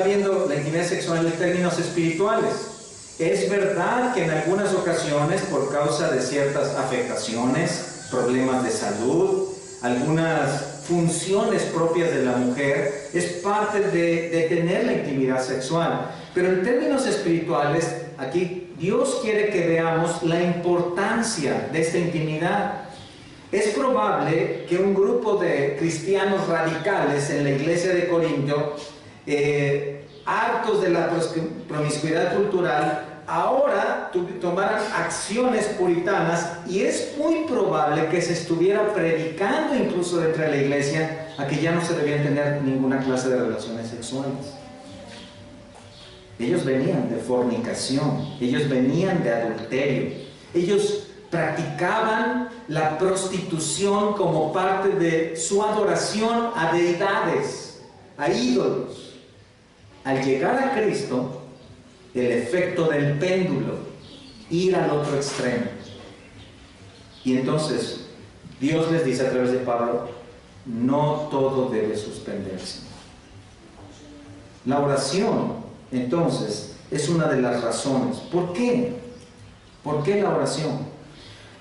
viendo la intimidad sexual en términos espirituales. Es verdad que en algunas ocasiones, por causa de ciertas afectaciones, problemas de salud, algunas funciones propias de la mujer, es parte de tener la intimidad sexual. Pero en términos espirituales, aquí Dios quiere que veamos la importancia de esta intimidad. Es probable que un grupo de cristianos radicales en la iglesia de Corinto, hartos de la promiscuidad cultural, ahora tomaran acciones puritanas, y es muy probable que se estuviera predicando incluso dentro de la iglesia a que ya no se debían tener ninguna clase de relaciones sexuales. Ellos venían de fornicación, ellos venían de adulterio, ellos practicaban la prostitución como parte de su adoración a deidades, a ídolos. Al llegar a Cristo, el efecto del péndulo, ir al otro extremo. Y entonces Dios les dice a través de Pablo: no todo debe suspenderse. La oración, entonces, es una de las razones. ¿Por qué? ¿Por qué la oración?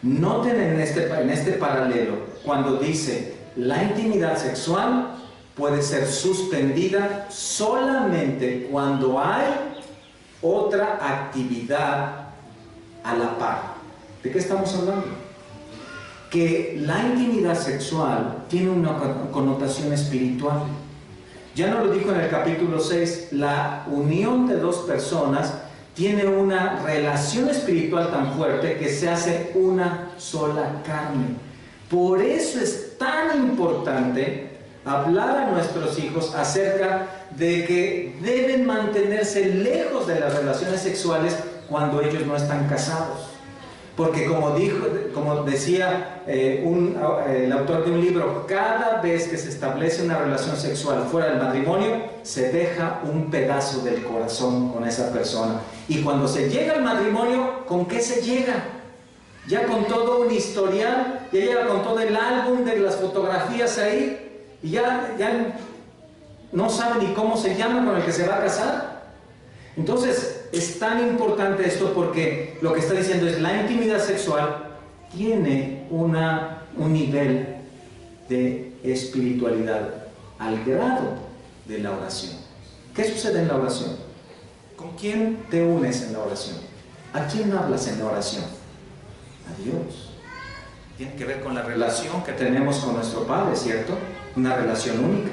Noten en este paralelo, cuando dice la intimidad sexual puede ser suspendida solamente cuando hay otra actividad a la par. ¿De qué estamos hablando? Que la intimidad sexual tiene una connotación espiritual. Ya nos lo dijo en el capítulo 6, la unión de dos personas tiene una relación espiritual tan fuerte que se hace una sola carne. Por eso es tan importante hablar a nuestros hijos acerca de que deben mantenerse lejos de las relaciones sexuales cuando ellos no están casados. Porque como decía el autor de un libro, cada vez que se establece una relación sexual fuera del matrimonio, se deja un pedazo del corazón con esa persona. Y cuando se llega al matrimonio, ¿con qué se llega? Ya con todo un historial, ya llega con todo el álbum de las fotografías ahí, y ya no sabe ni cómo se llama con el que se va a casar. Entonces, es tan importante esto porque lo que está diciendo es la intimidad sexual tiene un nivel de espiritualidad al grado de la oración. ¿Qué sucede en la oración? ¿Con quién te unes en la oración? ¿A quién hablas en la oración? A Dios. Tiene que ver con la relación que tenemos con nuestro Padre, ¿cierto? Una relación única,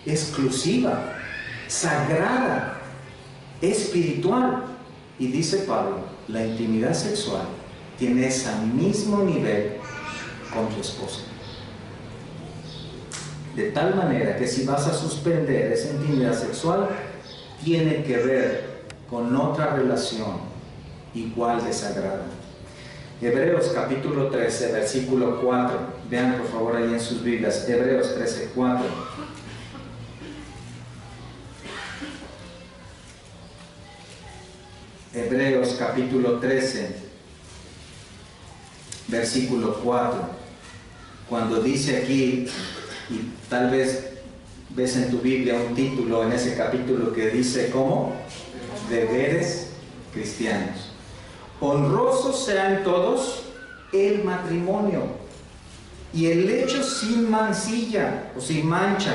exclusiva, sagrada, espiritual. Y dice Pablo, la intimidad sexual tiene ese mismo nivel con tu esposa. De tal manera que si vas a suspender esa intimidad sexual, tiene que ver con otra relación igual de sagrada. Hebreos capítulo 13, versículo 4. Vean por favor ahí en sus Biblias, Hebreos 13, 4. Hebreos capítulo 13, versículo 4, cuando dice aquí, y tal vez ves en tu Biblia un título en ese capítulo que dice ¿cómo? Deberes cristianos. Honrosos sean todos el matrimonio y el lecho sin mancilla o sin mancha,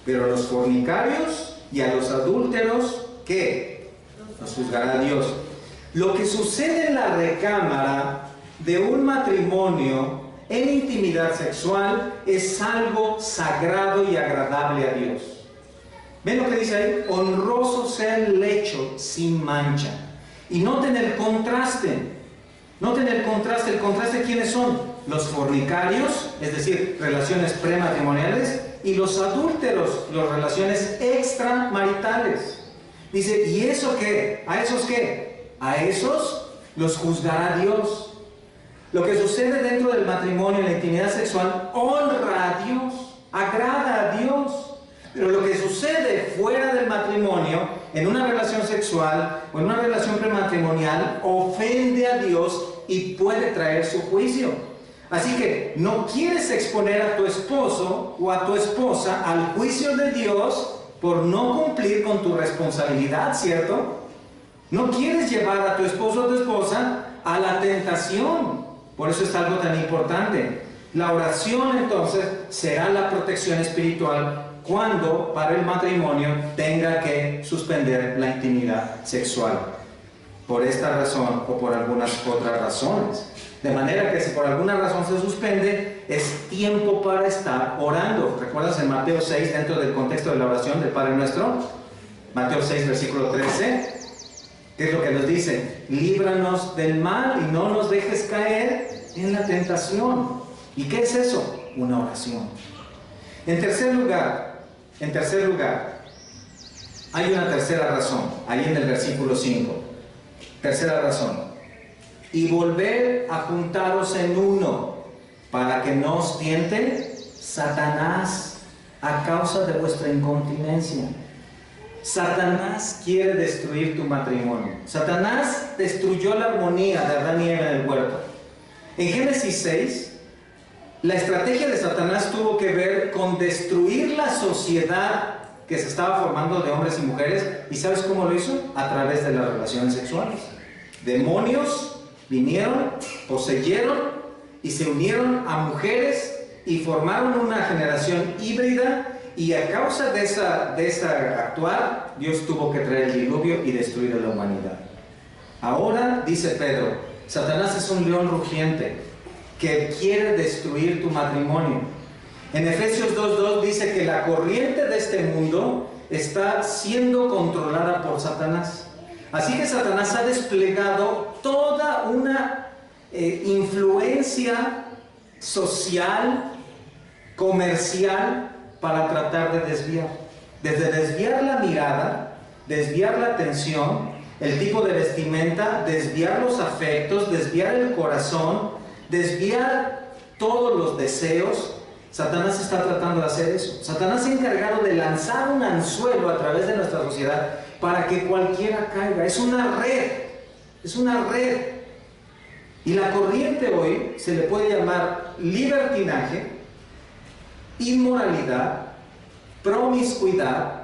pero a los fornicarios y a los adúlteros, ¿qué? Nos juzgará Dios. Lo que sucede en la recámara de un matrimonio en intimidad sexual es algo sagrado y agradable a Dios. ¿Ven lo que dice ahí? Honroso sea el lecho sin mancha. Y noten el contraste. Noten el contraste. ¿El contraste quiénes son? Los fornicarios, es decir, relaciones prematrimoniales, y los adúlteros, las relaciones extramaritales. Dice, ¿y eso qué? ¿A esos qué? A esos los juzgará Dios. Lo que sucede dentro del matrimonio, en la intimidad sexual, honra a Dios, agrada a Dios. Pero lo que sucede fuera del matrimonio, en una relación sexual o en una relación prematrimonial, ofende a Dios y puede traer su juicio. Así que no quieres exponer a tu esposo o a tu esposa al juicio de Dios por no cumplir con tu responsabilidad, ¿cierto? No quieres llevar a tu esposo o a tu esposa a la tentación. Por eso es algo tan importante. La oración entonces será la protección espiritual cuando para el matrimonio tenga que suspender la intimidad sexual. Por esta razón o por algunas otras razones. De manera que si por alguna razón se suspende, es tiempo para estar orando. ¿Recuerdas en Mateo 6, dentro del contexto de la oración del Padre Nuestro? Mateo 6, versículo 13. ¿Qué es lo que nos dice? Líbranos del mal y no nos dejes caer en la tentación. ¿Y qué es eso? Una oración. En tercer lugar, hay una tercera razón, ahí en el versículo 5. Tercera razón. Y volver a juntaros en uno, para que no os tiente Satanás a causa de vuestra incontinencia. Satanás quiere destruir tu matrimonio. Satanás destruyó la armonía de Adán y Eva en el huerto. En Génesis 6, la estrategia de Satanás tuvo que ver con destruir la sociedad que se estaba formando de hombres y mujeres. ¿Y sabes cómo lo hizo? A través de las relaciones sexuales. Demonios vinieron, poseyeron y se unieron a mujeres y formaron una generación híbrida. Y a causa de esa actuar, Dios tuvo que traer el diluvio y destruir a la humanidad. Ahora, dice Pedro, Satanás es un león rugiente que quiere destruir tu matrimonio. En Efesios 2:2 dice que la corriente de este mundo está siendo controlada por Satanás. Así que Satanás ha desplegado toda una influencia social, comercial, para tratar de desviar. Desde desviar la mirada, desviar la atención, el tipo de vestimenta, desviar los afectos, desviar el corazón, desviar todos los deseos. Satanás está tratando de hacer eso. Satanás se ha encargado de lanzar un anzuelo a través de nuestra sociedad para que cualquiera caiga. Es una red, es una red. Y la corriente hoy se le puede llamar libertinaje, inmoralidad, promiscuidad,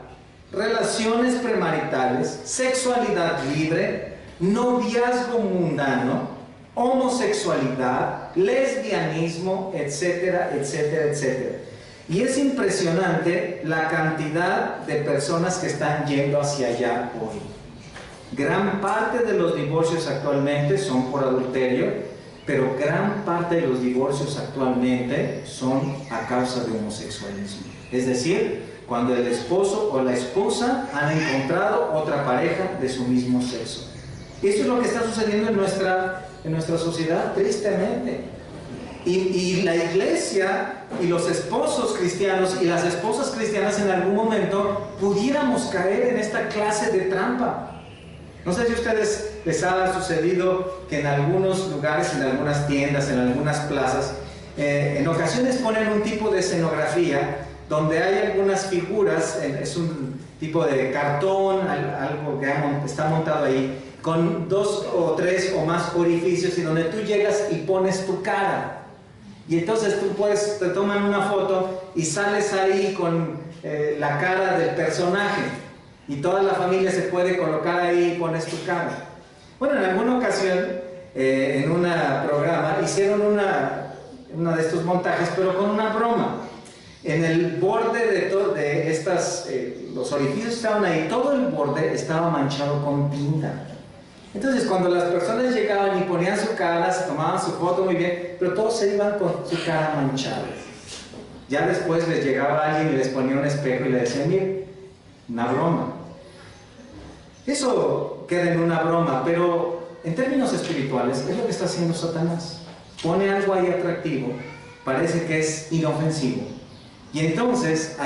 relaciones premaritales, sexualidad libre, noviazgo mundano, homosexualidad, lesbianismo, etcétera, etcétera, etcétera. Y es impresionante la cantidad de personas que están yendo hacia allá hoy. Gran parte de los divorcios actualmente son por adulterio, pero gran parte de los divorcios actualmente son a causa de homosexualismo. Es decir, cuando el esposo o la esposa han encontrado otra pareja de su mismo sexo. Eso es lo que está sucediendo en nuestra sociedad, tristemente. Y la iglesia y los esposos cristianos y las esposas cristianas en algún momento pudiéramos caer en esta clase de trampa. No sé si a ustedes les ha sucedido que en algunos lugares, en algunas tiendas, en algunas plazas, en ocasiones ponen un tipo de escenografía donde hay algunas figuras, es un tipo de cartón, algo que está montado ahí, con 2 o 3 o más orificios, y donde tú llegas y pones tu cara. Y entonces te toman una foto y sales ahí con la cara del personaje. Y toda la familia se puede colocar ahí y pones tu cara. Bueno, en alguna ocasión, en un programa, hicieron una de estos montajes, pero con una broma. En el borde de estas, los orificios estaban ahí, todo el borde estaba manchado con tinta. Entonces, cuando las personas llegaban y ponían su cara, se tomaban su foto muy bien, pero todos se iban con su cara manchada. Ya después les llegaba alguien y les ponía un espejo y le decía, mire, una broma. Eso queda en una broma, pero en términos espirituales es lo que está haciendo Satanás. Pone algo ahí atractivo, parece que es inofensivo. Y entonces,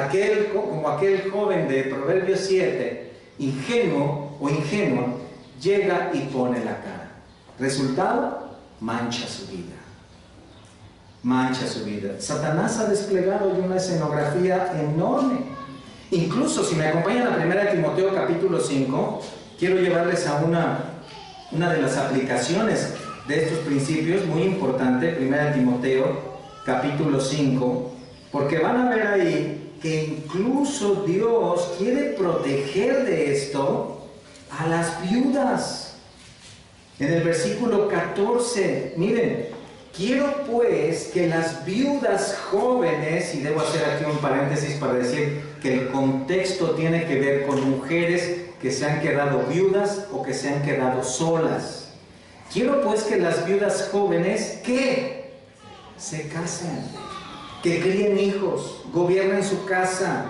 como aquel joven de Proverbios 7, ingenuo o ingenua, llega y pone la cara. Resultado, mancha su vida. Mancha su vida. Satanás ha desplegado una escenografía enorme. Incluso, si me acompañan a 1 Timoteo capítulo 5, quiero llevarles a una de las aplicaciones de estos principios, muy importante, 1 Timoteo capítulo 5, porque van a ver ahí que incluso Dios quiere proteger de esto a las viudas. En el versículo 14, miren, quiero pues que las viudas jóvenes, y debo hacer aquí un paréntesis para decir que el contexto tiene que ver con mujeres que se han quedado viudas o que se han quedado solas. Quiero pues que las viudas jóvenes que se casen, que críen hijos, gobiernen su casa,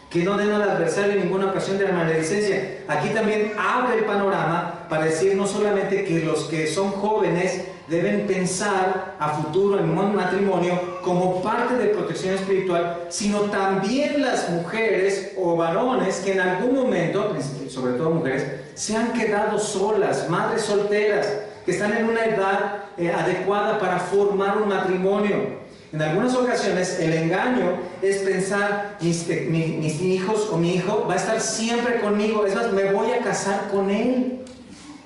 que no den al adversario en ninguna ocasión de la maledicencia. Aquí también abre el panorama para decir no solamente que los que son jóvenes deben pensar a futuro en un matrimonio como parte de protección espiritual, sino también las mujeres o varones que en algún momento, sobre todo mujeres, se han quedado solas, madres solteras, que están en una edad adecuada para formar un matrimonio. En algunas ocasiones el engaño es pensar, mis hijos o mi hijo va a estar siempre conmigo, es más, me voy a casar con él,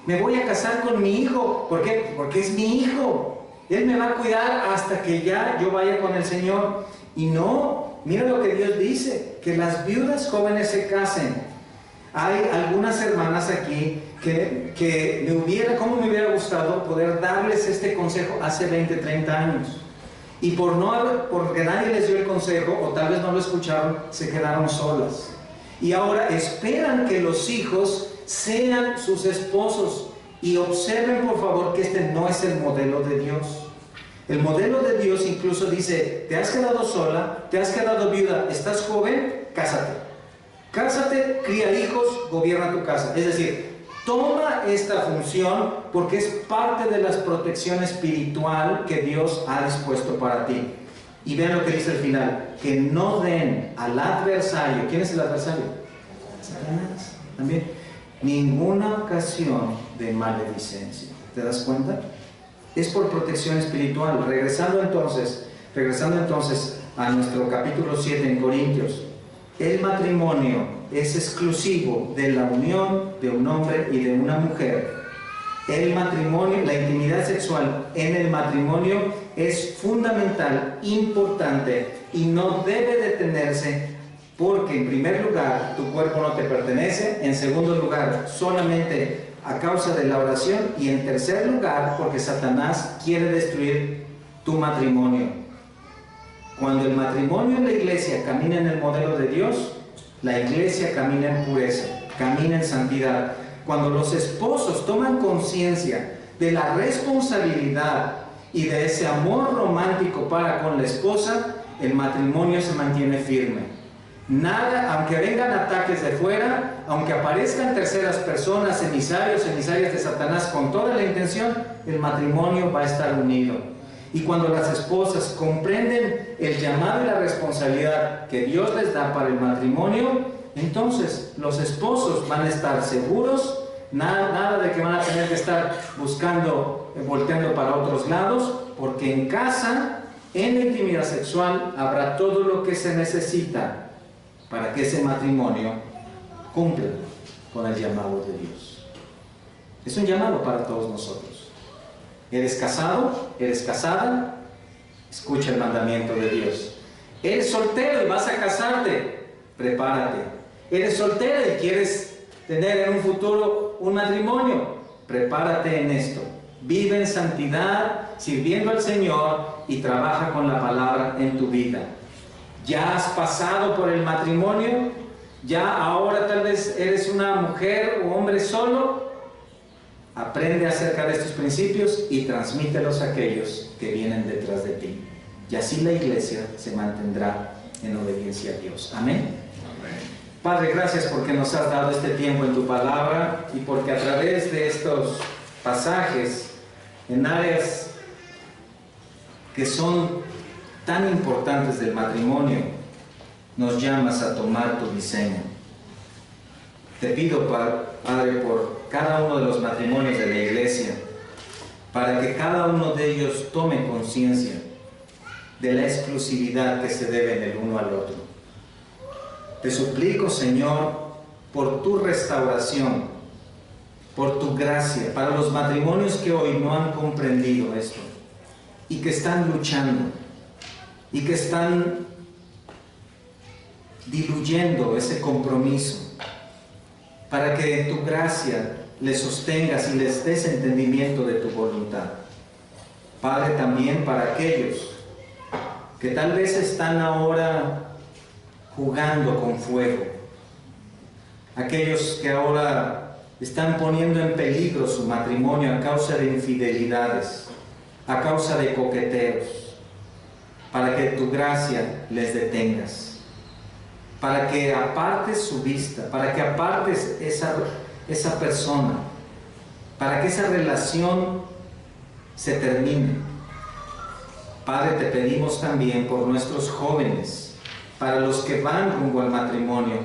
me voy a casar con mi hijo. ¿Por qué? Porque es mi hijo, él me va a cuidar hasta que ya yo vaya con el Señor. Y no, mira lo que Dios dice, que las viudas jóvenes se casen. Hay algunas hermanas aquí que cómo me hubiera gustado poder darles este consejo hace 20, 30 años. Y porque nadie les dio el consejo, o tal vez no lo escucharon, se quedaron solas. Y ahora esperan que los hijos sean sus esposos. Y observen por favor que este no es el modelo de Dios. El modelo de Dios incluso dice, te has quedado sola, te has quedado viuda, estás joven, cásate. Cásate, cría hijos, gobierna tu casa. Es decir, toma esta función porque es parte de la protección espiritual que Dios ha dispuesto para ti. Y vean lo que dice al final, que no den al adversario. ¿Quién es el adversario? Satanás. También. Ninguna ocasión de maledicencia. ¿Te das cuenta? Es por protección espiritual. Regresando entonces a nuestro capítulo 7 en Corintios. El matrimonio es exclusivo de la unión de un hombre y de una mujer. El matrimonio, la intimidad sexual en el matrimonio es fundamental, importante y no debe detenerse porque en primer lugar tu cuerpo no te pertenece, en segundo lugar solamente a causa de la oración y en tercer lugar porque Satanás quiere destruir tu matrimonio. Cuando el matrimonio en la iglesia camina en el modelo de Dios, la iglesia camina en pureza, camina en santidad. Cuando los esposos toman conciencia de la responsabilidad y de ese amor romántico para con la esposa, el matrimonio se mantiene firme. Nada, aunque vengan ataques de fuera, aunque aparezcan terceras personas, emisarios, emisarias de Satanás con toda la intención, el matrimonio va a estar unido. Y cuando las esposas comprenden el llamado y la responsabilidad que Dios les da para el matrimonio, entonces los esposos van a estar seguros, nada de que van a tener que estar buscando, volteando para otros lados, porque en casa, en la intimidad sexual, habrá todo lo que se necesita para que ese matrimonio cumpla con el llamado de Dios. Es un llamado para todos nosotros. ¿Eres casado? ¿Eres casada? Escucha el mandamiento de Dios. ¿Eres soltero y vas a casarte? Prepárate. ¿Eres soltera y quieres tener en un futuro un matrimonio? Prepárate en esto. Vive en santidad, sirviendo al Señor y trabaja con la palabra en tu vida. ¿Ya has pasado por el matrimonio? ¿Ya ahora tal vez eres una mujer o hombre solo? Aprende acerca de estos principios y transmítelos a aquellos que vienen detrás de ti. Y así la iglesia se mantendrá en obediencia a Dios. Amén. Amén. Padre, gracias porque nos has dado este tiempo en tu palabra y porque a través de estos pasajes en áreas que son tan importantes del matrimonio, nos llamas a tomar tu diseño. Te pido, Padre, por cada uno de los matrimonios de la iglesia, para que cada uno de ellos tome conciencia de la exclusividad que se deben el uno al otro. Te suplico, Señor, por tu restauración, por tu gracia, para los matrimonios que hoy no han comprendido esto y que están luchando y que están diluyendo ese compromiso, para que tu gracia les sostengas y les des entendimiento de tu voluntad. Padre, también para aquellos que tal vez están ahora jugando con fuego, aquellos que ahora están poniendo en peligro su matrimonio a causa de infidelidades, a causa de coqueteos, para que tu gracia les detengas, para que apartes su vista, para que apartes esa persona para que esa relación se termine. Padre, te pedimos también por nuestros jóvenes, para los que van rumbo al matrimonio,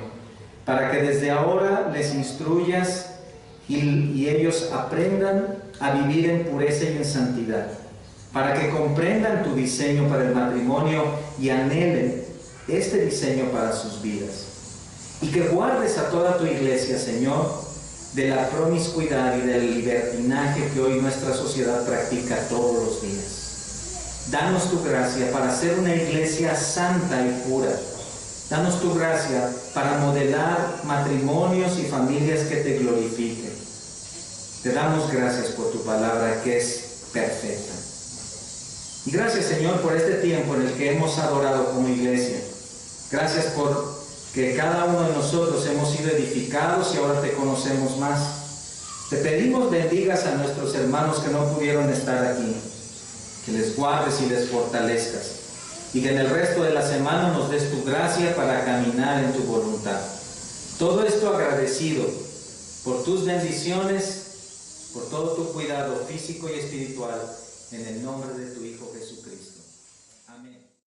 para que desde ahora les instruyas y ellos aprendan a vivir en pureza y en santidad, para que comprendan tu diseño para el matrimonio y anhelen este diseño para sus vidas. Y que guardes a toda tu iglesia, Señor, de la promiscuidad y del libertinaje que hoy nuestra sociedad practica todos los días. Danos tu gracia para ser una iglesia santa y pura. Danos tu gracia para modelar matrimonios y familias que te glorifiquen. Te damos gracias por tu palabra que es perfecta. Y gracias, Señor, por este tiempo en el que hemos adorado como iglesia. Gracias por que cada uno de nosotros hemos sido edificados y ahora te conocemos más. Te pedimos bendigas a nuestros hermanos que no pudieron estar aquí, que les guardes y les fortalezcas, y que en el resto de la semana nos des tu gracia para caminar en tu voluntad. Todo esto agradecido por tus bendiciones, por todo tu cuidado físico y espiritual, en el nombre de tu Hijo Jesucristo. Amén.